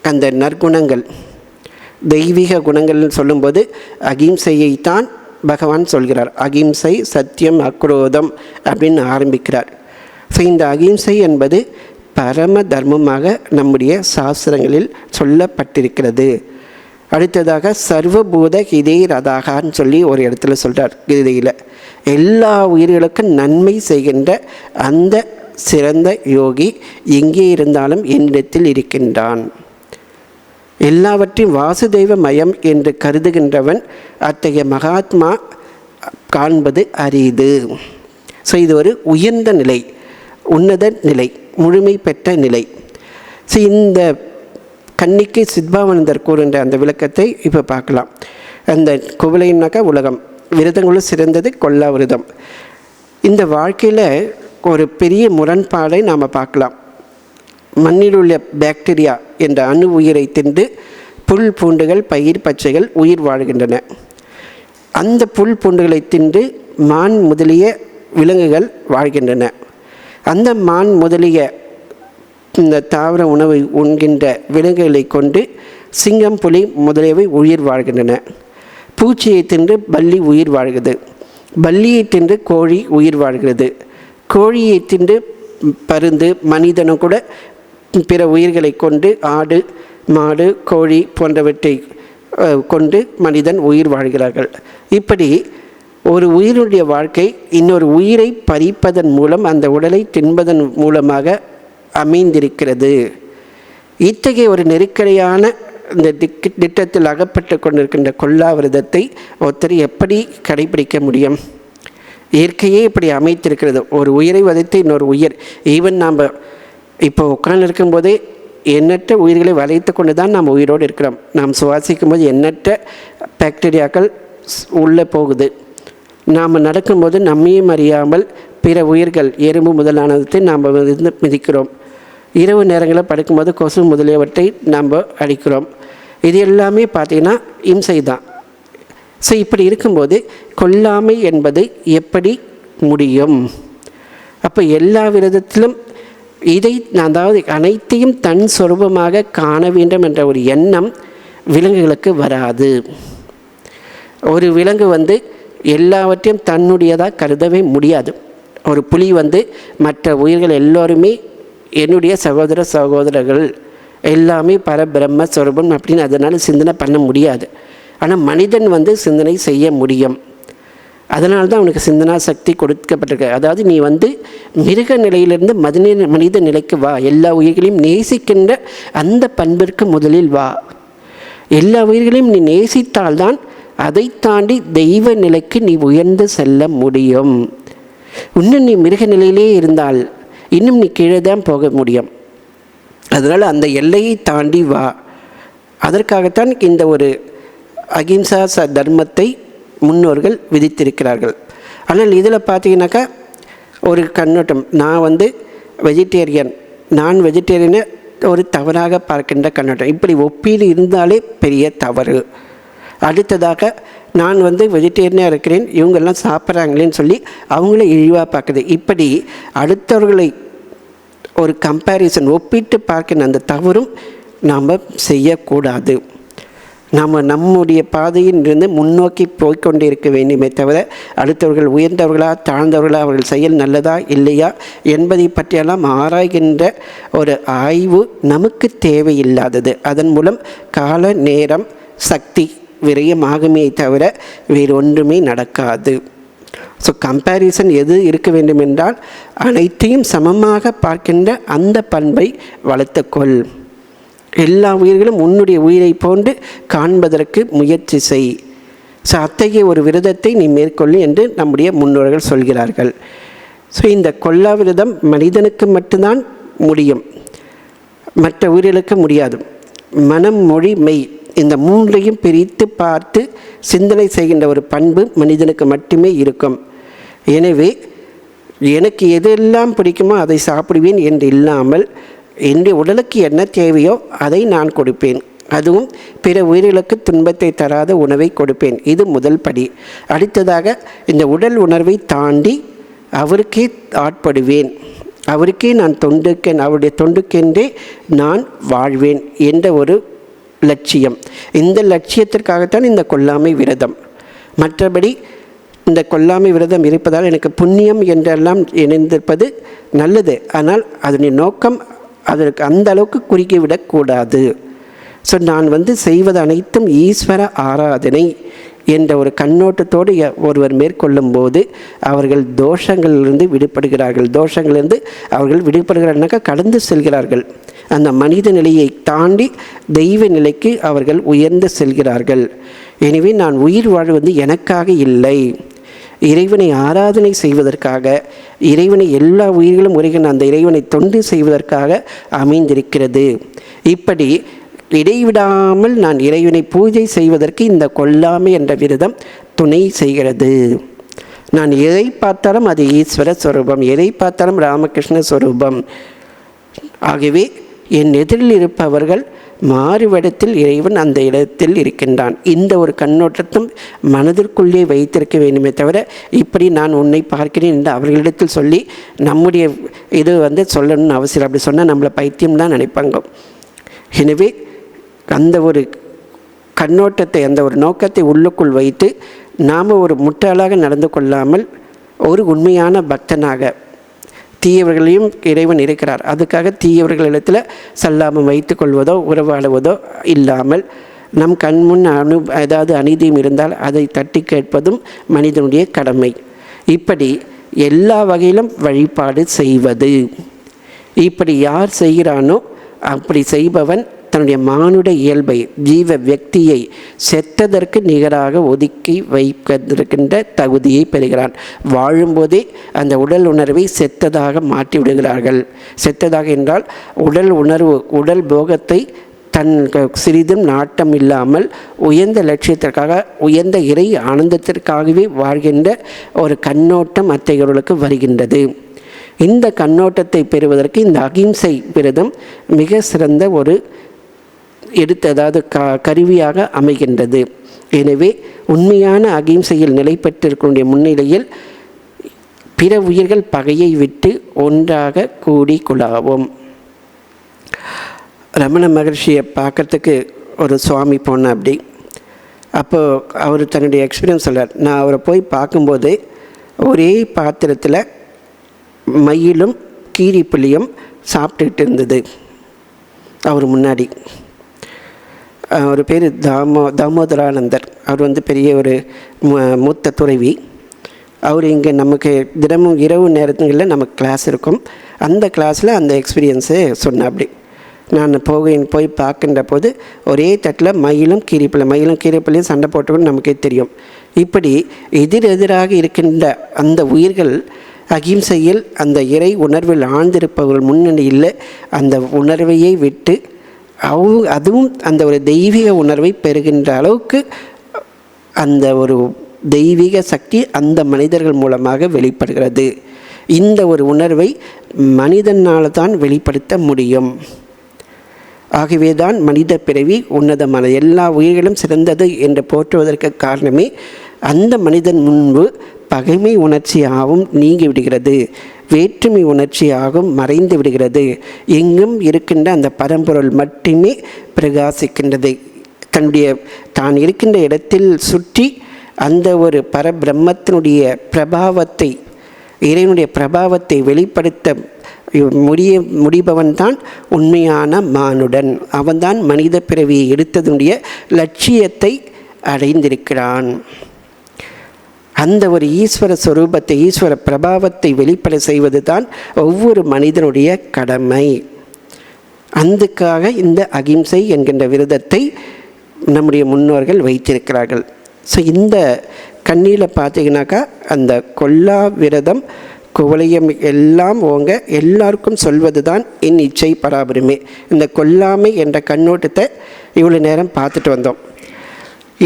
அந்த நற்குணங்கள் தெய்வீக குணங்கள்னு சொல்லும்போது அகிம்சையைத்தான் பகவான் சொல்கிறார். அகிம்சை, சத்தியம், அக்ரோதம் அப்படின்னு ஆரம்பிக்கிறார். ஸோ இந்த அகிம்சை என்பது பரம தர்மமாக நம்முடைய சாஸ்திரங்களில் சொல்லப்பட்டிருக்கிறது. அடுத்ததாக சர்வபூத ஹிதே ரதாகான்னு சொல்லி ஒரு இடத்துல சொல்கிறார் கீதையில். எல்லா உயிர்களுக்கும் நன்மை செய்கின்ற அந்த சிறந்த யோகி எங்கே இருந்தாலும் என்னிடத்தில் இருக்கின்றான். எல்லாவற்றையும் வாசுதெய்வ மயம் என்று கருதுகின்றவன் அத்தகைய மகாத்மா காண்பது அரிது. ஸோ இது ஒரு உயர்ந்த நிலை, உன்னத நிலை, முழுமை பெற்ற நிலை. ஸோ இந்த கன்னிக்கு சித்பாவானந்தர் கூறுகின்ற அந்த விளக்கத்தை இப்போ பார்க்கலாம். அந்த குவளைனாக்கா உலகம், விரதங்களும் சிறந்தது கொல்லா விரதம். இந்த வாழ்க்கையில் ஒரு பெரிய முரண்பாடை நாம் பார்க்கலாம். மண்ணில் உள்ள பாக்டீரியா என்ற அணு உயிரை தின்று புல் பூண்டுகள், பயிர், பச்சைகள் உயிர் வாழ்கின்றன. அந்த புல் பூண்டுகளை தின்று மான் முதலிய விலங்குகள் வாழ்கின்றன. அந்த மான் முதலிய இந்த தாவர உணவை உண்கின்ற விலங்குகளை கொண்டு சிங்கம், புலி முதலியவை உயிர் வாழ்கின்றன. பூச்சியை தின்று பல்லி உயிர் வாழ்கிறது. பல்லியை தின்று கோழி உயிர் வாழ்கிறது. கோழியை தின்று பருந்து, மனிதனும் கூட பிற உயிர்களை கொண்டு ஆடு, மாடு, கோழி போன்றவற்றை கொண்டு மனிதன் உயிர் வாழ்கிறார்கள். இப்படி ஒரு உயிருடைய வாழ்க்கை இன்னொரு உயிரை பறிப்பதன் மூலம் அந்த உடலை தின்பதன் மூலமாக அமைந்திருக்கிறது. இத்தகைய ஒரு நெருக்கடியான இந்த திட்டத்தில் அகப்பட்டு கொண்டிருக்கின்ற கொல்லா விரதத்தை ஒருத்தர் எப்படி கடைபிடிக்க முடியும்? இயற்கையே இப்படி அமைத்திருக்கிறது. ஒரு உயிரை வதைத்து இன்னொரு உயிர், ஈவன் நாம் இப்போ உட்கார்ந்து இருக்கும்போதே எண்ணற்ற உயிர்களை வளைத்து கொண்டு தான் நாம் உயிரோடு இருக்கிறோம். நாம் சுவாசிக்கும் போது எண்ணற்ற பாக்டீரியாக்கள் உள்ளே போகுது. நாம் நடக்கும்போது நம்மையும் அறியாமல் பிற உயிர்கள், எறும்பு முதலானதை நாம் மிதிக்கிறோம். இரவு நேரங்களில் படுக்கும்போது கொசு முதலியவற்றை நாம் அடிக்கிறோம். இது எல்லாமே பார்த்திங்கன்னா இம்சை தான். ஸோ இப்படி இருக்கும்போது கொல்லாமை என்பது எப்படி முடியும்? அப்போ எல்லா விதத்திலும் இதை, அதாவது அனைத்தையும் தன் சொரூபமாக காண வேண்டும் என்ற ஒரு எண்ணம் விலங்குகளுக்கு வராது. ஒரு விலங்கு எல்லாவற்றையும் தன்னுடையதாக கருதவே முடியாது. ஒரு புலி மற்ற உயிர்கள் எல்லோருமே என்னுடைய சகோதர சகோதரர்கள், எல்லாமே பரபிரம்ம சொரூபம் அப்படின்னு அதனால் சிந்தனை பண்ண முடியாது. ஆனால் மனிதன் சிந்தனை செய்ய முடியும். அதனால தான் அவனுக்கு சிந்தனா சக்தி கொடுக்கப்பட்டிருக்கு. அதாவது நீ மிருக நிலையிலிருந்து மனித நிலைக்கு வா, எல்லா உயிர்களையும் நேசிக்கின்ற அந்த பண்பிற்கு முதலில் வா. எல்லா உயிர்களையும் நீ நேசித்தால்தான் அதை தாண்டி தெய்வ நிலைக்கு நீ உயர்ந்து செல்ல முடியும். இன்னும் நீ மிருக நிலையிலே இருந்தால் இன்னும் நீ கீழே தான் போக முடியும். அதனால் அந்த எல்லையை தாண்டி வா. அதற்காகத்தான் இந்த ஒரு அகிம்சா தர்மத்தை முன்னோர்கள் விதித்திருக்கிறார்கள். ஆனால் இதில் பார்த்தீங்கன்னாக்கா ஒரு கண்ணோட்டம், நான் வெஜிடேரியன், நான் வெஜிடேரியனை ஒரு தவறாக பார்க்கின்ற கண்ணோட்டம். இப்படி ஒப்பீடு இருந்தாலே பெரிய தவறு. அடுத்ததாக நான் வெஜிடேரியனாக இருக்கிறேன், இவங்கெல்லாம் சாப்பிட்றாங்களேன்னு சொல்லி அவங்கள இழிவாக பார்க்குது. இப்படி அடுத்தவர்களை ஒரு கம்பேரிசன், ஒப்பிட்டு பார்க்கிற அந்த தவறும் நாம் செய்யக்கூடாது. நாம் நம்முடைய பாதையில் இருந்து முன்னோக்கி போய்கொண்டே இருக்க வேண்டுமே தவிர அடுத்தவர்கள் உயர்ந்தவர்களா தாழ்ந்தவர்களா, அவர்கள் செயல் நல்லதா இல்லையா என்பதை பற்றியெல்லாம் ஆராய்கின்ற ஒரு ஆய்வு நமக்கு தேவையில்லாதது. அதன் மூலம் கால, நேரம், சக்தி விரயமாகுமே தவிர வேறொன்றுமே நடக்காது. ஸோ கம்பேரிசன் எது இருக்க வேண்டும் என்றால் அனைத்தையும் சமமாக பார்க்கின்ற அந்த பண்பை வளர்த்துக்கொள். எல்லா உயிர்களும் உன்னுடைய உயிரை போன்று காண்பதற்கு முயற்சி செய். ஸோ அத்தகைய ஒரு விரதத்தை நீ மேற்கொள்ளு என்று நம்முடைய முன்னோர்கள் சொல்கிறார்கள். ஸோ இந்த கொல்லா விரதம் மனிதனுக்கு மட்டும்தான் முடியும். மற்ற உயிர்களுக்கு முடியாது. மனம், மொழி, மெய் இந்த மூன்றையும் பிரித்து பார்த்து சிந்தனை செய்கின்ற ஒரு பண்பு மனிதனுக்கு மட்டுமே இருக்கும். எனவே எனக்கு எதெல்லாம் பிடிக்குமோ அதை சாப்பிடுவேன் என்று இல்லாமல் என்னுடைய உடலுக்கு என்ன தேவையோ அதை நான் கொடுப்பேன். அதுவும் பிற உயிர்களுக்கு துன்பத்தை தராத உணவை கொடுப்பேன். இது முதல் படி. அடுத்ததாக இந்த உடல் உணர்வை தாண்டி அவருக்கே ஆட்படுவேன், அவருக்கே நான் அவருடைய தொண்டுக்கென்றே நான் வாழ்வேன் என்ற ஒரு லட்சியம். இந்த லட்சியத்திற்காகத்தான் இந்த கொல்லாமை விரதம். மற்றபடி இந்த கொல்லாமை விரதம் இருப்பதால் எனக்கு புண்ணியம் என்றெல்லாம் இணைந்திருப்பது நல்லது. ஆனால் அதனுடைய நோக்கம் அதற்கு அந்த அளவுக்கு குறுக்கிவிடக்கூடாது. ஸோ நான் செய்வது அனைத்தும் ஈஸ்வர ஆராதனை என்ற ஒரு கண்ணோட்டத்தோடு ஒருவர் மேற்கொள்ளும் போது அவர்கள் தோஷங்களிலிருந்து விடுபடுகிறார்கள். தோஷங்களிலிருந்து அவர்கள் விடுபடுகிறார்னாக்கா கடந்து செல்கிறார்கள். அந்த மனித நிலையை தாண்டி தெய்வ நிலைக்கு அவர்கள் உயர்ந்து செல்கிறார்கள். எனவே நான் உயிர் வாழ்வது எனக்காக இல்லை, இறைவனை ஆராதனை செய்வதற்காக, இறைவனை எல்லா உயிர்களும் உரைகின்ற அந்த இறைவனை தொண்டு செய்வதற்காக அமைந்திருக்கிறது. இப்படி இடைவிடாமல் நான் இறைவனை பூஜை செய்வதற்கு இந்த கொல்லாமை என்ற விரதம் துணை செய்கிறது. நான் எதை பார்த்தாலும் அது ஈஸ்வர ஸ்வரூபம், எதை பார்த்தாலும் ராமகிருஷ்ண ஸ்வரூபம். ஆகவே என் எதிரில் இருப்பவர்கள் மாறுவிடத்தில் இறைவன் அந்த இடத்தில் இருக்கின்றான். இந்த ஒரு கண்ணோட்டத்தும் மனதிற்குள்ளே வைத்திருக்க வேண்டுமே தவிர இப்படி நான் உன்னை பார்க்கிறேன் என்று அவர்களிடத்தில் சொல்லி நம்முடைய இது சொல்லணும்னு அவசியம். அப்படி சொன்னால் நம்மளை பைத்தியம் தான் நினைப்பாங்க. எனவே அந்த ஒரு கண்ணோட்டத்தை, அந்த ஒரு நோக்கத்தை உள்ளுக்குள் வைத்து நாம் ஒரு முட்டாளாக நடந்து கொள்ளாமல் ஒரு உண்மையான பக்தனாக, தீயவர்களையும் இறைவன் இருக்கிறார், அதுக்காக தீயவர்களிடத்தில் சல்லாபம் வைத்து கொள்வதோ உறவாடுவதோ இல்லாமல் நம் கண்முன் ஏதாவது அநீதியும் இருந்தால் அதை தட்டி கேட்பதும் மனிதனுடைய கடமை. இப்படி எல்லா வகையிலும் வழிபாடு செய்வது. இப்படி யார் செய்கிறானோ அப்படி செய்பவன் தன்னுடைய மானுட இயல்பை, ஜீவ வியக்தியை செத்ததற்கு நிகராக ஒதுக்கி வைக்கின்ற தகுதியை பெறுகிறான். வாழும்போதே அந்த உடல் உணர்வை செத்ததாக மாற்றி விடுகிறார்கள். செத்ததாக என்றால் உடல் உணர்வு, உடல் போகத்தை தன் சிறிதும் நாட்டம் இல்லாமல் உயர்ந்த லட்சியத்திற்காக, உயர்ந்த இறை ஆனந்தத்திற்காகவே வாழ்கின்ற ஒரு கண்ணோட்டம் அத்தகையவர்களுக்கு வருகின்றது. இந்த கண்ணோட்டத்தை பெறுவதற்கு இந்த அகிம்சை விரதம் மிக சிறந்த ஒரு கருவியாக அமைகின்றது. எனவே உண்மையான அகிம்சையில் நிலை பெற்றிருக்கின்ற முன்னிலையில் பிற உயிர்கள் பகையை விட்டு ஒன்றாக கூடி குழாவும். ரமண மகர்ஷியை பார்க்கறதுக்கு ஒரு சுவாமி போன அப்படி. அப்போது அவர் தன்னுடைய எக்ஸ்பீரியன்ஸ் சொல்கிறார். நான் அவரை போய் பார்க்கும்போது ஒரே பாத்திரத்தில் மயிலும் கீரிப்புலியும் சாப்பிட்டுக்கிட்டு இருந்தது அவர் முன்னாடி. அவர் பேர் தாமோதரானந்தர். அவர் பெரிய ஒரு மூத்த துறவி. அவர் இங்கே நமக்கு தினமும் இரவு நேரங்களில் நமக்கு கிளாஸ் இருக்கும். அந்த கிளாஸில் அந்த எக்ஸ்பீரியன்ஸு சொன்ன அப்படி. நான் போய் பார்க்கின்ற போது ஒரே தட்டில் மயிலும் கீரிப்புலியும் சண்டை போட்டுக்கொண்டு நமக்கே தெரியும். இப்படி எதிரெதிராக இருக்கின்ற அந்த உயிர்கள் அகிம்சையில் அந்த இறை உணர்வில் ஆழ்ந்திருப்பவர்கள் முன்னணியில் அந்த உணர்வையை விட்டு அதுவும் அந்த ஒரு தெய்வீக உணர்வை பெறுகின்ற அளவுக்கு அந்த ஒரு தெய்வீக சக்தி அந்த மனிதர்கள் மூலமாக வெளிப்படுகிறது. இந்த ஒரு உணர்வை மனிதனால் தான் வெளிப்படுத்த முடியும். ஆகவே தான் மனித பிறவி உன்னதமான எல்லா உயிர்களும் சிறந்தது என்று போற்றுவதற்கு காரணமே அந்த மனிதன் முன்பு பகைமை உணர்ச்சியாகவும் நீங்கிவிடுகிறது, வேற்றுமை உணர்ச்சியாகவும் மறைந்து விடுகிறது. எங்கும் இருக்கின்ற அந்த பரம்பொருள் மட்டுமே பிரகாசிக்கின்றது. தான் இருக்கின்ற இடத்தில் சுற்றி அந்த ஒரு பரபிரம்மத்தினுடைய பிரபாவத்தை, இறைவனுடைய பிரபாவத்தை வெளிப்படுத்த முடிபவன் தான் உண்மையான மானுடன். அவன்தான் மனித பிறவியை எடுத்ததனுடைய லட்சியத்தை அடைந்திருக்கிறான். அந்த ஒரு ஈஸ்வர ஸ்வரூபத்தை, ஈஸ்வர பிரபாவத்தை வெளிப்பட செய்வது தான் ஒவ்வொரு மனிதனுடைய கடமை. அதுக்காக இந்த அகிம்சை என்கின்ற விரதத்தை நம்முடைய முன்னோர்கள் வைத்திருக்கிறார்கள். ஸோ இந்த கண்ணியில் பார்த்தீங்கன்னாக்கா அந்த கொல்லா விரதம் குவளையம் எல்லாம் ஓங்க எல்லாருக்கும் சொல்வது தான் என் இச்சை பராபரமே. இந்த கொல்லாமை என்ற கண்ணோட்டத்தை இவ்வளோ நேரம் பார்த்துட்டு வந்தோம்.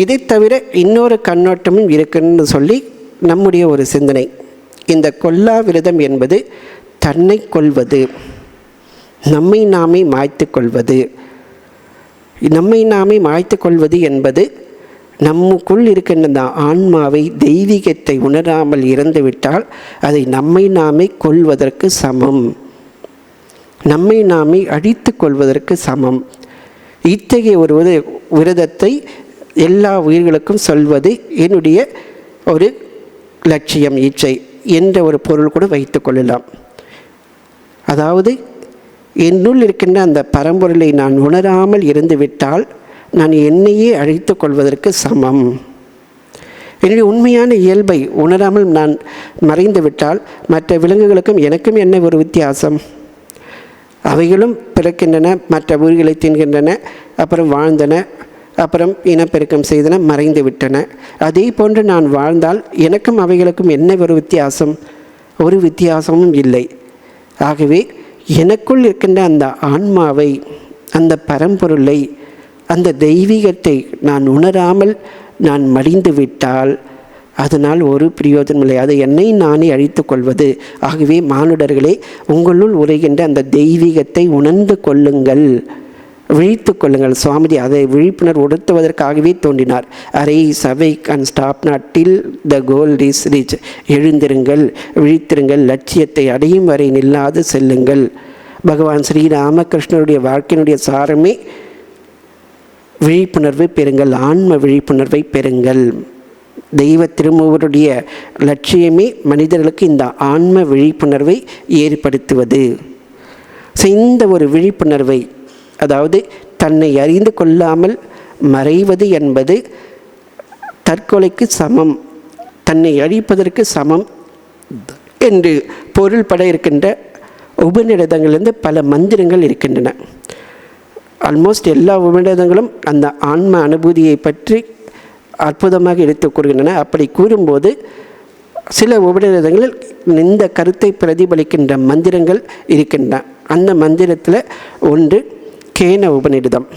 இதை தவிர இன்னொரு கண்ணோட்டமும் இருக்குன்னு சொல்லி நம்முடைய ஒரு சிந்தனை. இந்த கொல்லா விரதம் என்பது தன்னை கொள்வது, நம்மை நாமே மாய்த்து கொள்வது. நம்மை நாமே மாய்த்து கொள்வது என்பது நமக்குள் இருக்கின்ற அந்த ஆன்மாவை, தெய்வீகத்தை உணராமல் இறந்துவிட்டால் அதை நம்மை நாமே கொள்வதற்கு சமம், நம்மை நாமே அழித்து கொள்வதற்கு சமம். இத்தகைய ஒரு விரதத்தை எல்லா உயிர்களுக்கும் சொல்வது என்னுடைய ஒரு லட்சியம், இச்சை என்ற ஒரு பொருள் கூட வைத்து கொள்ளலாம். அதாவது என்னுள் இருக்கின்ற அந்த பரம்பொருளை நான் உணராமல் இருந்துவிட்டால் நான் என்னையே அழித்து கொள்வதற்கு சமம். என்னுடைய உண்மையான இயல்பை உணராமல் நான் மறைந்து விட்டால் மற்ற விலங்குகளுக்கும் எனக்கும் என்ன ஒரு வித்தியாசம்? அவைகளும் பிறக்கின்றன, மற்ற உயிர்களை தின்கின்றன, அப்புறம் வாழ்ந்தன, அப்புறம் இனப்பெருக்கம் செய்தன, மறைந்து விட்டன. அதே போன்று நான் வாழ்ந்தால் எனக்கும் அவைகளுக்கும் என்ன ஒரு வித்தியாசம்? ஒரு வித்தியாசமும் இல்லை. ஆகவே எனக்குள் இருக்கின்ற அந்த ஆன்மாவை, அந்த பரம்பொருளை, அந்த தெய்வீகத்தை நான் உணராமல் நான் மடிந்து விட்டால் அதனால் ஒரு பிரயோஜனம் இல்லை. அதை என்னை நானே அழித்து கொள்வது. ஆகவே மானுடர்களே, உங்களுள் உரைகின்ற அந்த தெய்வீகத்தை உணர்ந்து கொள்ளுங்கள், விழித்து கொள்ளுங்கள். சுவாமிஜி அதை விழிப்புணர்வு உணர்த்துவதற்காகவே தோன்றினார். Arise awake and stop not till the goal is reach. எழுந்திருங்கள், விழித்திருங்கள், லட்சியத்தை அடையும் வரை நில்லாது செல்லுங்கள். பகவான் ஸ்ரீராமகிருஷ்ணருடைய வாழ்க்கையினுடைய சாரமே விழிப்புணர்வு பெறுங்கள், ஆன்ம விழிப்புணர்வை பெறுங்கள். தெய்வ திருமூவருடைய லட்சியமே மனிதர்களுக்கு இந்த ஆன்ம விழிப்புணர்வை ஏற்படுத்துவது. இந்த ஒரு விழிப்புணர்வை, அதாவது தன்னை அறிந்து கொள்ளாமல் மறைவது என்பது தற்கொலைக்கு சமம், தன்னை அழிப்பதற்கு சமம் என்று பொருள்பட இருக்கின்ற உபநிடதங்களிலிருந்து பல மந்திரங்கள் இருக்கின்றன. ஆல்மோஸ்ட் எல்லா உபநிடதங்களும் அந்த ஆன்ம அனுபூதியை பற்றி அற்புதமாக எடுத்து கூறுகின்றன. அப்படி கூறும்போது சில உபநிடதங்களில் இந்த கருத்தை பிரதிபலிக்கின்ற மந்திரங்கள் இருக்கின்றன. அந்த மந்திரத்தில் ஒன்று கேன உபநிடதம்.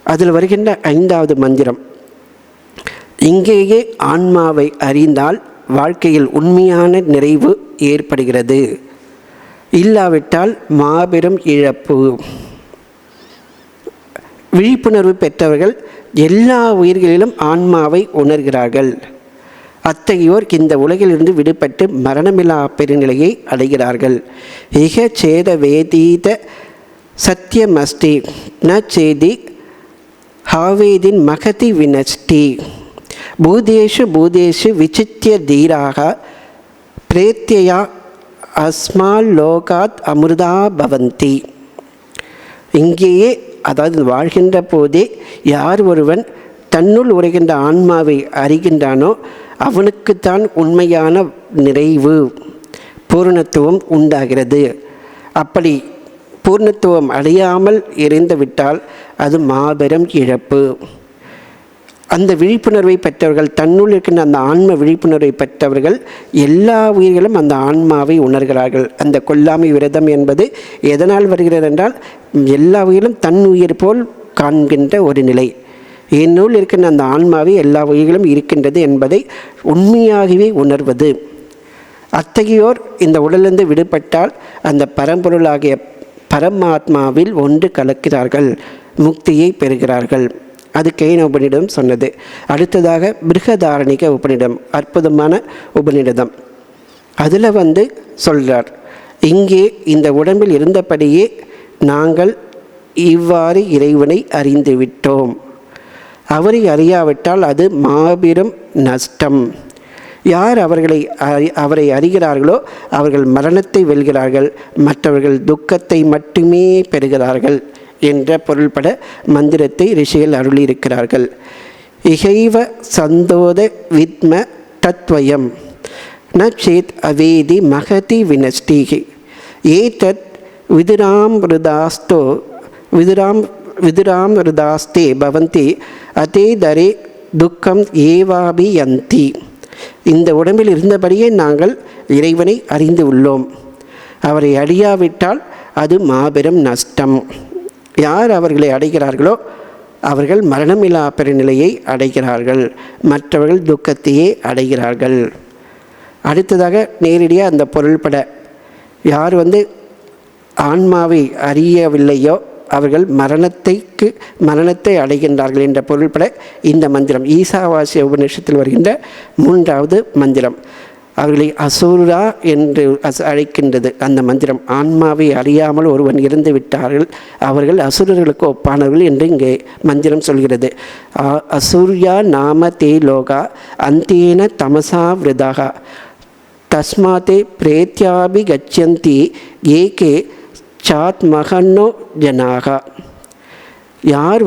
அதில் வருகின்ற 5வது மந்திரம், இங்கேயே ஆன்மாவை அறிந்தால் வாழ்க்கையில் உண்மையான நிறைவு ஏற்படுகிறது, இல்லாவிட்டால் மாபெரும் இழப்பு. விழிப்புணர்வு பெற்றவர்கள் எல்லா உயிர்களிலும் ஆன்மாவை உணர்கிறார்கள். அத்தகையோர் இந்த உலகிலிருந்து விடுபட்டு மரணமில்லா பெருநிலையை அடைகிறார்கள். இக சேத வேதீத சத்தியமஸ்தி ந சேதி ஹாவேதின் மகதி வினஷ்டி பூதேஷு பூதேஷு விசித்திய தீராக பிரேத்தியா அஸ்மால் லோகாத் அமிர்தா பவந்தி. இங்கேயே, அதாவது வாழ்கின்ற போதே யார் ஒருவன் தன்னுள் உரைகின்ற ஆன்மாவை அறிகின்றானோ அவனுக்குத்தான் உண்மையான நிறைவு, பூர்ணத்துவம் உண்டாகிறது. அப்படி பூர்ணத்துவம் அடையாமல் இறைந்துவிட்டால் அது மாபெரும் இழப்பு. அந்த விழிப்புணர்வை பெற்றவர்கள், தன்னுள் இருக்கின்ற அந்த ஆன்ம விழிப்புணர்வை பெற்றவர்கள் எல்லா உயிர்களும் அந்த ஆன்மாவை உணர்கிறார்கள். அந்த கொல்லாமை விரதம் என்பது எதனால் வருகிறது என்றால், எல்லா உயிரும் தன் உயிர் போல் காண்கின்ற ஒரு நிலை. என்னுள் இருக்கின்ற அந்த ஆன்மாவை எல்லா உயிர்களும் இருக்கின்றது என்பதை உண்மையாகவே உணர்வது. அத்தகையோர் இந்த உடலிருந்து விடுபட்டால் அந்த பரம்பொருளாகிய பரமாத்மாவில் ஒன்று கலக்கிறார்கள், முக்தியை பெறுகிறார்கள். அது கேன உபநிடம் சொன்னது. அடுத்ததாக பிருகதாரணிக உபநிடம், அற்புதமான உபநிடதம். அதில் சொல்கிறார், இங்கே இந்த உடம்பில் இருந்தபடியே நாங்கள் இவ்வாறு இறைவனை அறிந்து விட்டோம். அவரை அறியாவிட்டால் அது மாபெரும் நஷ்டம். யார் அவரை அறிகிறார்களோ அவர்கள் மரணத்தை வெல்கிறார்கள், மற்றவர்கள் துக்கத்தை மட்டுமே பெறுகிறார்கள் என்ற பொருள்பட மந்திரத்தை ரிஷிகள் அருளியிருக்கிறார்கள். இகைவ சந்தோத வித்ம தத்வயம் ந சேத் அவேதி மகதி வினஷ்டிகி ஏதத் விதுராமிருதாஸ்தே பவந்தி அதேதரே துக்கம் ஏவாபியந்தி. இந்த உடம்பில் இருந்தபடியே நாங்கள் இறைவனை அறிந்து உள்ளோம். அவரை அறியாவிட்டால் அது மாபெரும் நஷ்டம். யார் அவர்களை அடைகிறார்களோ அவர்கள் மரணமில்லா பெருநிலையை அடைகிறார்கள், மற்றவர்கள் துக்கத்தையே அடைகிறார்கள். அடுத்ததாக நேரடியாக அந்த பொருள்பட யார் ஆன்மாவை அறியவில்லையோ அவர்கள் மரணத்தை அடைகின்றார்கள் என்ற பொருள்பட இந்த மந்திரம் ஈசாவாசிய உபநிஷத்தில் வருகின்ற 3வது மந்திரம் அவர்களை அசுரா என்று அழைக்கின்றது. அந்த மந்திரம் ஆன்மாவை அறியாமல் ஒருவன் இறந்து விட்டார்கள், அவர்கள் அசுரர்களுக்கு ஒப்பானவர்கள் என்று இங்கே மந்திரம் சொல்கிறது. அசூர்யா நாம தே லோகா அந்தேன தமசா விரதாக தஸ்மாதே பிரேத்யாபி கச்சந்தி ஏகே சாத் மகன்னோ ஜனாகா. யார்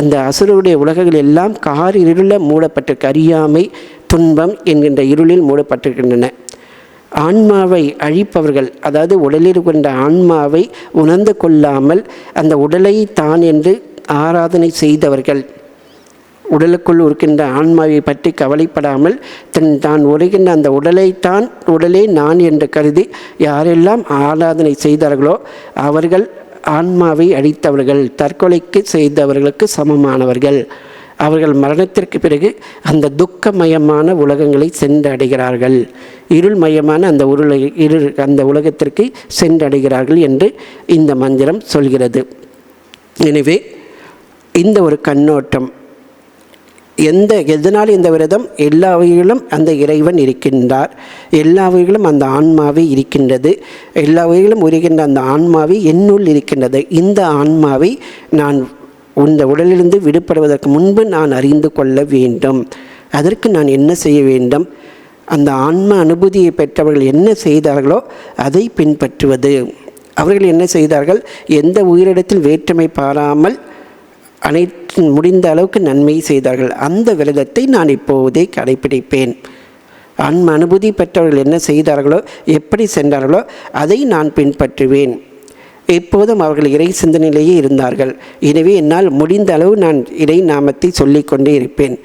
அந்த அசுரருடைய உலகங்கள் எல்லாம் கார் இருள மூடப்பட்டிருக்கு, அறியாமை துன்பம் என்கின்ற இருளில் மூடப்பட்டிருக்கின்றன. ஆன்மாவை அழிப்பவர்கள், அதாவது உடலில் கொண்ட ஆன்மாவை உணர்ந்து கொள்ளாமல் அந்த உடலை தான் என்று ஆராதனை செய்தவர்கள், உடலுக்குள் இருக்கின்ற ஆன்மாவை பற்றி கவலைப்படாமல் தான் உரைகின்ற அந்த உடலே நான் என்று கருதி யாரெல்லாம் ஆராதனை செய்தார்களோ அவர்கள் ஆன்மாவை அழித்தவர்கள், தற்கொலைக்கு செய்தவர்களுக்கு சமமானவர்கள். அவர்கள் மரணத்திற்கு பிறகு அந்த துக்கமயமான உலகங்களை சென்றடைகிறார்கள், இருள்மயமான அந்த உலகத்திற்கு சென்றடைகிறார்கள் என்று இந்த மந்திரம் சொல்கிறது. எனவே இந்த ஒரு கண்ணோட்டம், எதனால் இந்த விரதம், எல்லா வகைகளும் அந்த இறைவன் இருக்கின்றார், எல்லா வகைகளும் அந்த ஆன்மாவை இருக்கின்றது, எல்லா வகைகளும் உரிகின்ற அந்த ஆன்மாவை என்னுள் இருக்கின்றது. இந்த ஆன்மாவை நான் இந்த உடலிலிருந்து விடுபடுவதற்கு முன்பு நான் அறிந்து கொள்ள வேண்டும். அதற்கு நான் என்ன செய்ய வேண்டும்? அந்த ஆன்ம அனுபூதியை பெற்றவர்கள் என்ன செய்தார்களோ அதை பின்பற்றுவது. அவர்கள் என்ன செய்தார்கள்? எந்த உயிரிடத்தில் வேற்றுமை பாராமல் அனைத்து முடிந்த அளவுக்கு நன்மை செய்தார்கள். அந்த விரதத்தை நான் இப்போதே கடைப்பிடிப்பேன். ஆன்ம அனுபூதி பெற்றவர்கள் என்ன செய்தார்களோ, எப்படி சென்றார்களோ அதை நான் பின்பற்றுவேன். எப்போதும் அவர்கள் இறை சிந்தனையிலேயே இருந்தார்கள். எனவே என்னால் முடிந்த அளவு நான் இறை நாமத்தை சொல்லிக்கொண்டே இருப்பேன்.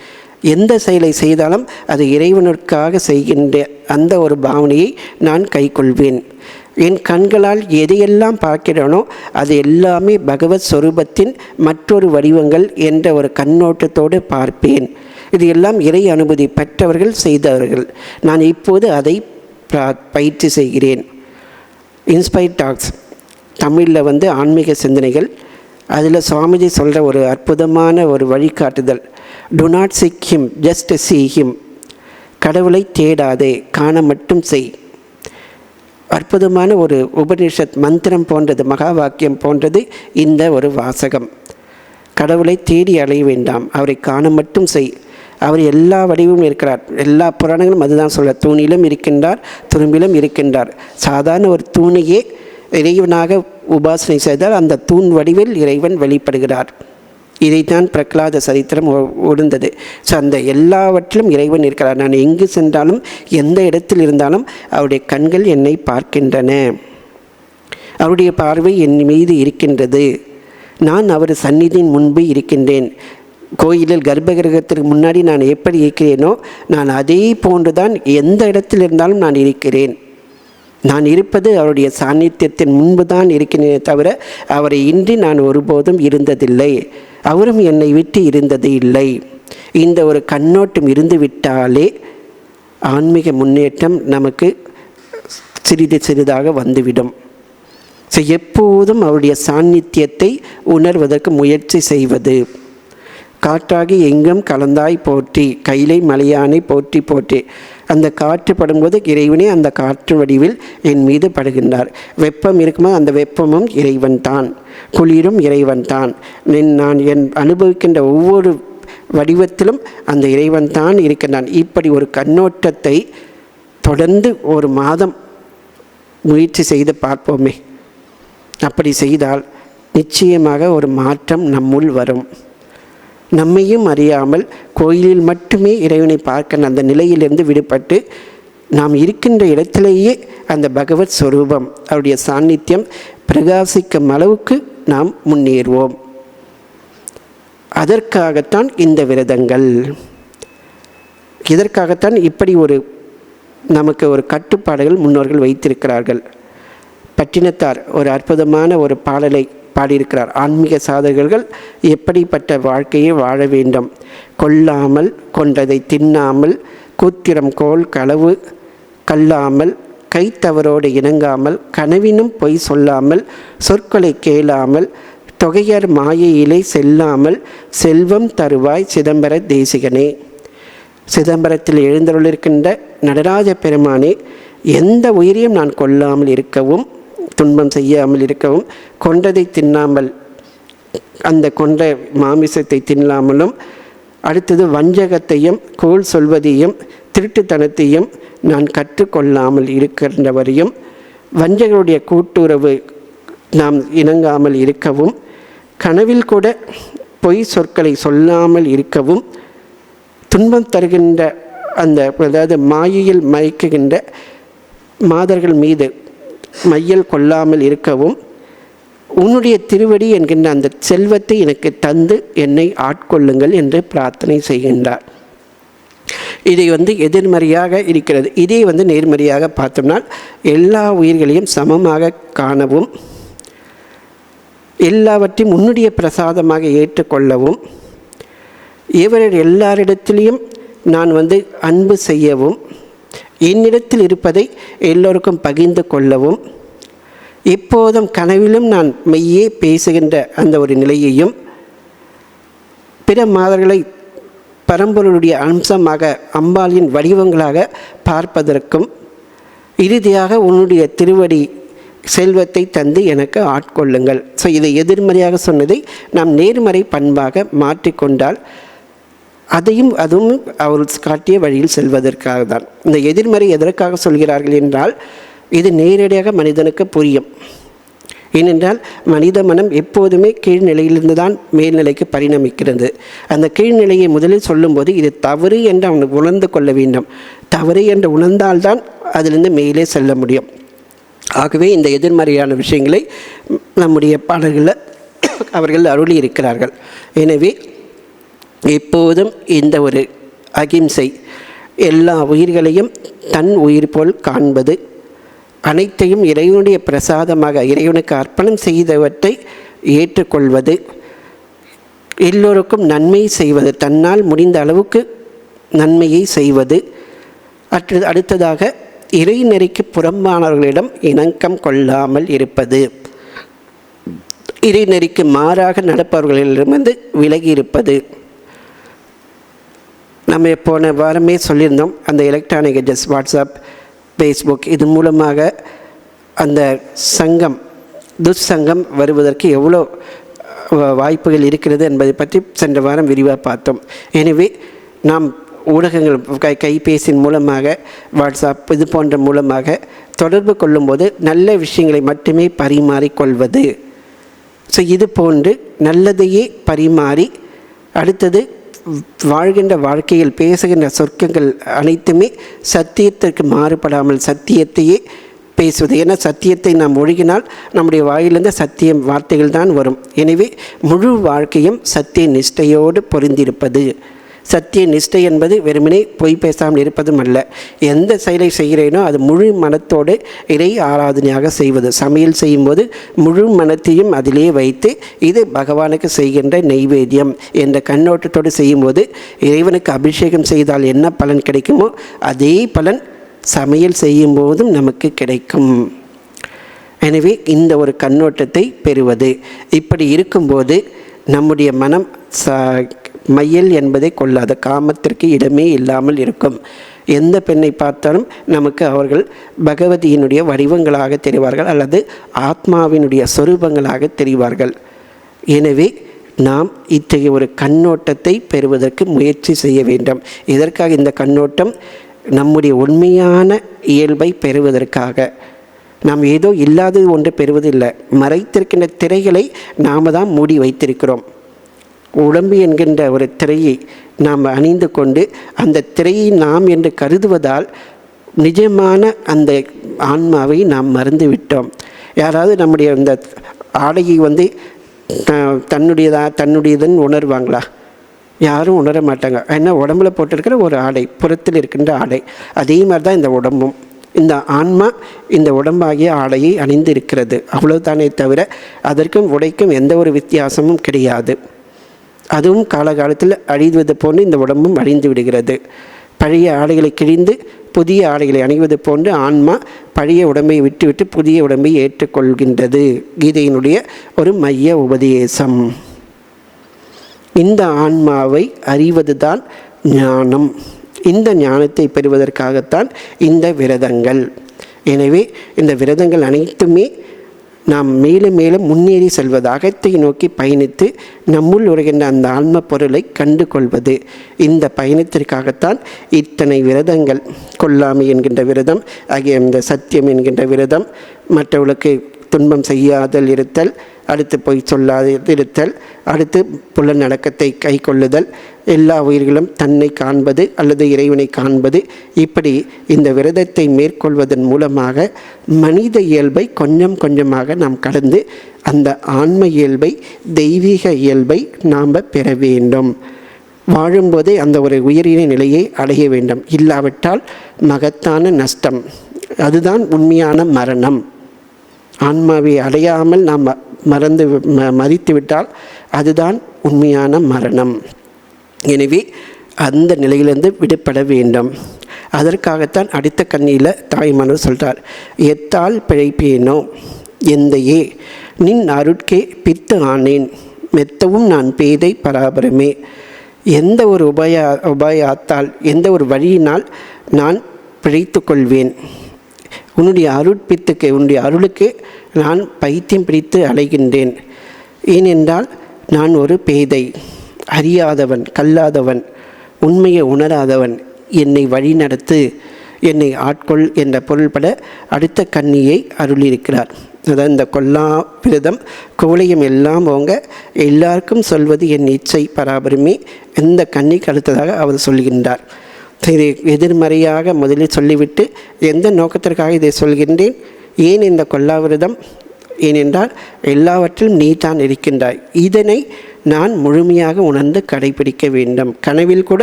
எந்த செயலை செய்தாலும் அது இறைவனுக்காக செய்கின்ற அந்த ஒரு பாவனையை நான் கைக்கொள்வேன். என் கண்களால் எதையெல்லாம் பார்க்கிறேனோ அது எல்லாமே பகவத் ஸ்வரூபத்தின் மற்றொரு வடிவங்கள் என்ற ஒரு கண்ணோட்டத்தோடு பார்ப்பேன். இது எல்லாம் இறை அனுபூதி பெற்றவர்கள் செய்தவர்கள். நான் இப்போது அதை பயிற்சி செய்கிறேன். இன்ஸ்பைர் டாக்ஸ் தமிழில் ஆன்மீக சிந்தனைகள், அதில் சுவாமிஜி சொல்கிற ஒரு அற்புதமான ஒரு வழிகாட்டுதல், do not seek him, just see him. கடவுளை தேடாதே, காண மட்டும் செய். அற்புதமான ஒரு உபனிஷத் மந்திரம் போன்றது, மகா வாக்கியம் போன்றது இந்த ஒரு வாசகம். கடவுளை தேடி அலைய வேண்டாம், அவரை காண மட்டும் செய். அவர் எல்லா வடிவும் இருக்கிறார். எல்லா புராணங்களும் அதுதான் சொல்ல, தூணிலும் இருக்கின்றார், துரும்பிலும் இருக்கின்றார். சாதாரண ஒரு தூணையே இறைவனாக உபாசனை செய்தால் அந்த தூண் வடிவில் இறைவன் வெளிப்படுகிறார். இதைத்தான் பிரகலாத சரித்திரம் உணர்ந்தது. ஸோ அந்த எல்லாவற்றிலும் இறைவன் இருக்கிறார். நான் எங்கு சென்றாலும் எந்த இடத்தில் இருந்தாலும் அவருடைய கண்கள் என்னை பார்க்கின்றன, அவருடைய பார்வை என் மீது இருக்கின்றது. நான் அவர் சந்நிதியின் முன்பு இருக்கின்றேன். கோயிலில் கர்ப்பகிரகத்திற்கு முன்னாடி நான் எப்படி இருக்கிறேனோ நான் அதே போன்றுதான் எந்த இடத்தில் இருந்தாலும் நான் இருக்கிறேன். நான் இருப்பது அவருடைய சாநித்தியத்தின் முன்பு தான் இருக்கிறேனே தவிர அவரை இன்றி நான் ஒருபோதும் இருந்ததில்லை, அவரும் என்னை விட்டு இருந்தது இல்லை. இந்த ஒரு கண்ணோட்டம் இருந்து விட்டாலே ஆன்மீக முன்னேற்றம் நமக்கு சிறிது சிறிதாக வந்துவிடும். ஸோ எப்போதும் அவருடைய சாநித்தியத்தை உணர்வதற்கு முயற்சி செய்வது. காற்றாகி எங்கும் கலந்தாய் போற்றி, கைலை மலையானை போற்றி போற்றி. அந்த காற்று படும்போது இறைவனே அந்த காற்று வடிவில் என் மீது படுகின்றார். வெப்பம் இருக்கும்போது அந்த வெப்பமும் இறைவன் தான், குளிரும் இறைவன் தான். நான் அனுபவிக்கின்ற ஒவ்வொரு வடிவத்திலும் அந்த இறைவன் தான் இருக்கின்றான். இப்படி ஒரு கண்ணோட்டத்தை தொடர்ந்து ஒரு மாதம் முயற்சி செய்து பார்ப்போமே. அப்படி செய்தால் நிச்சயமாக ஒரு மாற்றம் நம்முள் வரும். நம்மையும் அறியாமல் கோயிலில் மட்டுமே இறைவனை பார்க்க அந்த நிலையிலிருந்து விடுபட்டு நாம் இருக்கின்ற இடத்திலேயே அந்த பகவத் ஸ்வரூபம் அவருடைய சாநித்தியம் பிரகாசிக்கும் அளவுக்கு நாம் முன்னேறுவோம். அதற்காகத்தான் இந்த விரதங்கள், இதற்காகத்தான் இப்படி ஒரு நமக்கு ஒரு கட்டுப்பாடுகள் முன்னோர்கள் வைத்திருக்கிறார்கள். பட்டினத்தார் ஒரு அற்புதமான ஒரு பாடலை பாடியிருக்கிறார். ஆன்மீக சாதகர்கள் எப்படிப்பட்ட வாழ்க்கையை வாழ வேண்டும். கொல்லாமல் கொண்டதை தின்னாமல் கூத்திரம் கோல் களவு கல்லாமல் கைத்தவரோடு இணங்காமல் கனவினும் பொய் சொல்லாமல் சொற்களை கேளாமல் தொகையர் மாயையிலே செல்லாமல் செல்வம் தருவாய் சிதம்பர தேசிகனே. சிதம்பரத்தில் எழுந்தருளிருக்கின்ற நடராஜ பெருமானே, எந்த உயிரையும் நான் கொல்லாமல் இருக்கவும் துன்பம் செய்யாமல் இருக்கவும், கொண்டதை தின்னாமல் அந்த கொண்ட மாமிசத்தை தின்னாமலும், அடுத்தது வஞ்சகத்தையும் கோள் சொல்வதையும் திருட்டுத்தனத்தையும் நான் கற்றுக்கொள்ளாமல் இருக்கின்றவரையும், வஞ்சகருடைய கூட்டுறவு நாம் இணங்காமல் இருக்கவும், கனவில் கூட பொய் சொற்களை சொல்லாமல் இருக்கவும், துன்பம் தருகின்ற அந்த அதாவது மாயையில் மயக்குகின்ற மாதர்கள் மீது மையல் கொள்ளாமல் இருக்கவும், உன்னுடைய திருவடி என்கின்ற அந்த செல்வத்தை எனக்கு தந்து என்னை ஆட்கொள்ளுங்கள் என்று பிரார்த்தனை செய்கின்றார். இதை எதிர்மறையாக இருக்கிறது. இதே நேர்மறையாக பார்த்தோம்னா எல்லா உயிர்களையும் சமமாக காணவும், எல்லாவற்றையும் உன்னுடைய பிரசாதமாக ஏற்றுக்கொள்ளவும், இவர்கள் எல்லாரிடத்திலையும் நான் அன்பு செய்யவும், என்னிடத்தில் இருப்பதை எல்லோருக்கும் பகிர்ந்து கொள்ளவும், இப்போதும் கனவிலும் நான் மெய்யே பேசுகின்ற அந்த ஒரு நிலையையும், பிற மாதர்களை பரம்பொருளுடைய அம்சமாக அம்பாளின் வடிவங்களாக பார்ப்பதற்கும், இறுதியாக உன்னுடைய திருவடி செல்வத்தை தந்து எனக்கு ஆட்கொள்ளுங்கள். ஸோ இதை எதிர்மறையாக சொன்னதை நாம் நேர்மறை பண்பாக மாற்றிக்கொண்டால் அதுவும் அவர் காட்டிய வழியில் செல்வதற்காக தான். இந்த எதிர்மறை எதற்காக சொல்கிறார்கள் என்றால், இது நேரடியாக மனிதனுக்கு புரியும். ஏனென்றால் மனித மனம் எப்போதுமே கீழ்நிலையிலிருந்து தான் மேல்நிலைக்கு பரிணமிக்கிறது. அந்த கீழ்நிலையை முதலில் சொல்லும்போது இது தவறு என்று அவனுக்கு உணர்ந்து கொள்ள வேண்டும். தவறு என்று உணர்ந்தால்தான் அதிலிருந்து மேலே செல்ல முடியும். ஆகவே இந்த எதிர்மறையான விஷயங்களை நம்முடைய பாடல்களில் அவர்கள் அருளி இருக்கிறார்கள். எனவே எப்போதும் இந்த ஒரு அகிம்சை, எல்லா உயிர்களையும் தன் உயிர் போல் காண்பது, அனைத்தையும் இறைவனுடைய பிரசாதமாக இறைவனுக்கு அர்ப்பணம் செய்தவற்றை ஏற்றுக்கொள்வது, எல்லோருக்கும் நன்மை செய்வது, தன்னால் முடிந்த அளவுக்கு நன்மையை செய்வது, அடுத்ததாக இறைநெறிக்கு புறம்பானவர்களிடம் இணக்கம் கொள்ளாமல் இருப்பது, இறைநெறிக்கு மாறாக நடப்பவர்களிடமிருந்து விலகி இருப்பது. நம்ம போன வாரமே சொல்லியிருந்தோம், அந்த எலக்ட்ரானிக் கெட்ஜெட்ஸ், வாட்ஸ்அப், ஃபேஸ்புக், இது மூலமாக அந்த சங்கம் துஷ்சங்கம் வருவதற்கு எவ்வளோ வாய்ப்புகள் இருக்கிறது என்பதை பற்றி சென்ற வாரம் விரிவாக பார்த்தோம். எனவே நாம் ஊடகங்கள் கைபேசியின் மூலமாக, வாட்ஸ்அப் இது போன்ற மூலமாக தொடர்பு கொள்ளும்போது நல்ல விஷயங்களை மட்டுமே பரிமாறிக்கொள்வது. ஸோ இது போன்று நல்லதையே பரிமாறி, அடுத்தது வாழ்கின்ற வாழ்க்கையில் பேசுகின்ற சொற்கள் அனைத்துமே சத்தியத்திற்கு மாறுபடாமல் சத்தியத்தையே பேசுவது. ஏன்னா சத்தியத்தை நாம் ஒழுகினால் நம்முடைய வாயிலிருந்து சத்தியம் வார்த்தைகள் தான் வரும். எனவே முழு வாழ்க்கையும் சத்திய நிஷ்டையோடு பொருந்திருப்பது. சத்திய நிஷ்டை என்பது வெறுமனே பொய் பேசாமல் இருப்பதும் அல்ல. எந்த செயலை செய்கிறேனோ அது முழு மனத்தோடு இறை ஆராதனையாக செய்வது. சமையல் செய்யும்போது முழு மனத்தையும் அதிலே வைத்து இது பகவானுக்கு செய்கின்ற நெய்வேத்தியம் என்ற கண்ணோட்டத்தோடு செய்யும்போது, இறைவனுக்கு அபிஷேகம் செய்தால் என்ன பலன் கிடைக்குமோ அதே பலன் சமையல் செய்யும்போதும் நமக்கு கிடைக்கும். எனவே இந்த ஒரு கண்ணோட்டத்தை பெறுவது. இப்படி இருக்கும்போது நம்முடைய மனம் மையல் என்பதை கொள்ளாத, காமத்திற்கு இடமே இல்லாமல் இருக்கும். எந்த பெண்ணை பார்த்தாலும் நமக்கு அவர்கள் பகவதியினுடைய வடிவங்களாக தெரிவார்கள் அல்லது ஆத்மாவினுடைய சொரூபங்களாக தெரிவார்கள். எனவே நாம் இத்தகைய ஒரு கண்ணோட்டத்தை பெறுவதற்கு முயற்சி செய்ய வேண்டும். இதற்காக இந்த கண்ணோட்டம் நம்முடைய உண்மையான இயல்பை பெறுவதற்காக. நாம் ஏதோ இல்லாதது ஒன்று பெறுவதில்லை. மறைத்திருக்கின்ற திரைகளை நாம் தான் மூடி வைத்திருக்கிறோம். உடம்பு என்கின்ற ஒரு திரையை நாம் அணிந்து கொண்டு அந்த திரையை நாம் என்று கருதுவதால் நிஜமான அந்த ஆன்மாவை நாம் மறந்து விட்டோம். யாராவது நம்முடைய அந்த ஆடையை தன்னுடையதுன்னு உணர்வாங்களா? யாரும் உணர மாட்டாங்க. ஏன்னா உடம்புல போட்டிருக்கிற ஒரு ஆடை, புறத்தில் இருக்கின்ற ஆடை. அதே மாதிரி தான் இந்த உடம்பும். இந்த ஆன்மா இந்த உடம்பாகிய ஆடையை அணிந்து இருக்கிறது, அவ்வளவுதானே தவிர அதற்கும் உடைக்கும் எந்த ஒரு வித்தியாசமும் கிடையாது. அதுவும் காலகாலத்தில் அழிவது போன்று இந்த உடம்பும் அழிந்து விடுகிறது. பழைய ஆடைகளை கிழிந்து புதிய ஆடைகளை அணிவது போன்று ஆன்மா பழைய உடம்பை விட்டுவிட்டு புதிய உடம்பை ஏற்றுக்கொள்கின்றது. கீதையினுடைய ஒரு மைய உபதேசம். இந்த ஆன்மாவை அறிவதுதான் ஞானம். இந்த ஞானத்தை பெறுவதற்காகத்தான் இந்த விரதங்கள். எனவே இந்த விரதங்கள் அனைத்துமே நாம் மேலும் மேலும் முன்னேறி செல்வது, அகத்தை நோக்கி பயணித்து நம்முள் உரைகின்ற அந்த ஆன்ம பொருளை கண்டு கொள்வது. இந்த பயணத்திற்காகத்தான் இத்தனை விரதங்கள். கொல்லாமை என்கின்ற விரதம் ஆகிய இந்த சத்தியம் என்கின்ற விரதம், மற்றவர்களுக்கு துன்பம் செய்யாதல் இருத்தல், அடுத்து பொய் சொல்லாது இருத்தல், அடுத்து புலநடக்கத்தை கை கொள்ளுதல், எல்லா உயிர்களும் தன்னை காண்பது அல்லது இறைவனை காண்பது. இப்படி இந்த விரதத்தை மேற்கொள்வதன் மூலமாக மனித இயல்பை கொஞ்சம் கொஞ்சமாக நாம் கடந்து அந்த ஆன்ம இயல்பை, தெய்வீக இயல்பை நாம் பெற வேண்டும். வாழும்போதே அந்த ஒரு உயரிய நிலையை அடைய வேண்டும். இல்லாவிட்டால் மகத்தான நஷ்டம். அதுதான் உண்மையான மரணம். ஆன்மாவை அடையாமல் நாம் மறித்துவிட்டால் அதுதான் உண்மையான மரணம். எனவே அந்த நிலையிலிருந்து விடுபட வேண்டும். அதற்காகத்தான் அடுத்த கண்ணியில் தாய்மானவர் சொல்கிறார், எத்தால் பிழைப்பேனோ எந்தையே நின் அருட்கே பித்து ஆனேன், மெத்தவும் நான் பேதை பராபரமே. எந்த ஒரு உபாயத்தால், எந்த ஒரு வழியினால் நான் பிழைத்து கொள்வேன். உன்னுடைய அருட்பித்துக்கு, உன்னுடைய அருளுக்கு நான் பைத்தியம் பிடித்து அலைகின்றேன். ஏனென்றால் நான் ஒரு பேதை, அறியாதவன், கல்லாதவன், உண்மையை உணராதவன். என்னை வழி நடத்து, என்னை ஆட்கொள் என்ற பொருள்பட அடுத்த கன்னியை அருளியிருக்கிறார். அதாவது இந்த கொல்லா விரதம் கோலையும் எல்லாம் போங்க எல்லாருக்கும் சொல்வது என் இச்சை பராபரமே. இந்த கன்னிக்கு அடுத்ததாக அவர் சொல்கின்றார். இதை எதிர்மறையாக முதலில் சொல்லிவிட்டு எந்த நோக்கத்திற்காக இதை சொல்கின்றேன், ஏன் இந்த கொல்லாவிரதம்? ஏனென்றால் எல்லாவற்றிலும் நீ தான் இருக்கின்றாய். இதனை நான் முழுமையாக உணர்ந்து கடைபிடிக்க வேண்டும். கனவில் கூட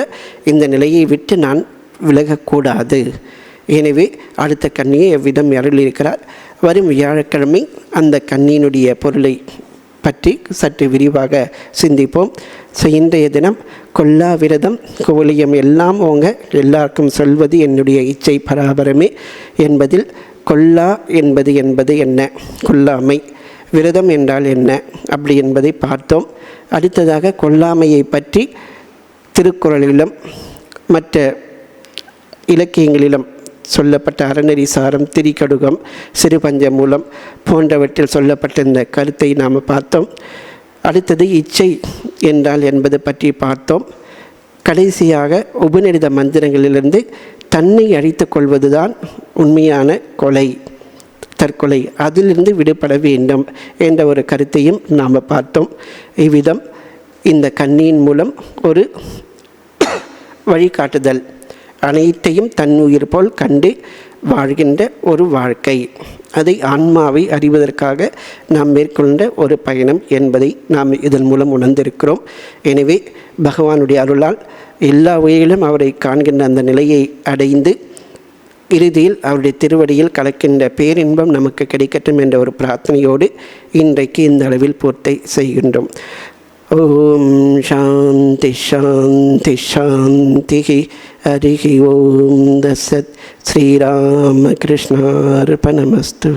இந்த நிலையை விட்டு நான் விலகக்கூடாது. எனவே அடுத்த கன்னியை எவ்விதம் அருளியிருக்கிறார். வரும் வியாழக்கிழமை அந்த கன்னியினுடைய பொருளை பற்றி சற்று விரிவாக சிந்திப்போம். இன்றைய தினம் கொல்லா விரதம் கோலியம் எல்லாம் ஓங்க எல்லாருக்கும் சொல்வது என்னுடைய இச்சை பராபரமே என்பதில் கொல்லா என்பது என்ன, கொல்லாமை விரதம் என்றால் என்ன அப்படி என்பதை பார்த்தோம். அடுத்ததாக கொல்லாமையை பற்றி திருக்குறளிலும் மற்ற இலக்கியங்களிலும் சொல்லப்பட்ட அறநெறி சாரம், திரிகடுகம், சிறுபஞ்சமூலம் போன்றவற்றில் சொல்லப்பட்ட இந்த கருத்தை நாம் பார்த்தோம். அடுத்தது இச்சை என்றால் என்பது பற்றி பார்த்தோம். கடைசியாக உபநிடத மந்திரங்களிலிருந்து தன்னை அழித்து கொள்வதுதான் உண்மையான கொலை, தற்கொலை, அதிலிருந்து விடுபட வேண்டும் என்ற ஒரு கருத்தையும் நாம் பார்த்தோம். இவ்விதம் இந்த கன்னியின் மூலம் ஒரு வழிகாட்டுதல், அனைத்தையும் தன் உயிர் போல் கண்டு வாழ்கின்ற ஒரு வாழ்க்கை, அதை ஆன்மாவை அறிவதற்காக நாம் மேற்கொண்ட ஒரு பயணம் என்பதை நாம் இதன் மூலம் உணர்ந்திருக்கிறோம். எனவே பகவானுடைய அருளால் எல்லா உயிரிலும் அவரை காண்கின்ற அந்த நிலையை அடைந்து இறுதியில் அவருடைய திருவடியில் கலக்கின்ற பேரின்பம் நமக்கு கிடைக்கட்டும் என்ற ஒரு பிரார்த்தனையோடு இன்றைக்கு இந்த அளவில் பூர்த்தி செய்கின்றோம். ஓம் சாந்தி சாந்தி சாந்தி. ஹரி ஓம் தசத். ஸ்ரீராமகிருஷ்ணார்பணமஸ்து.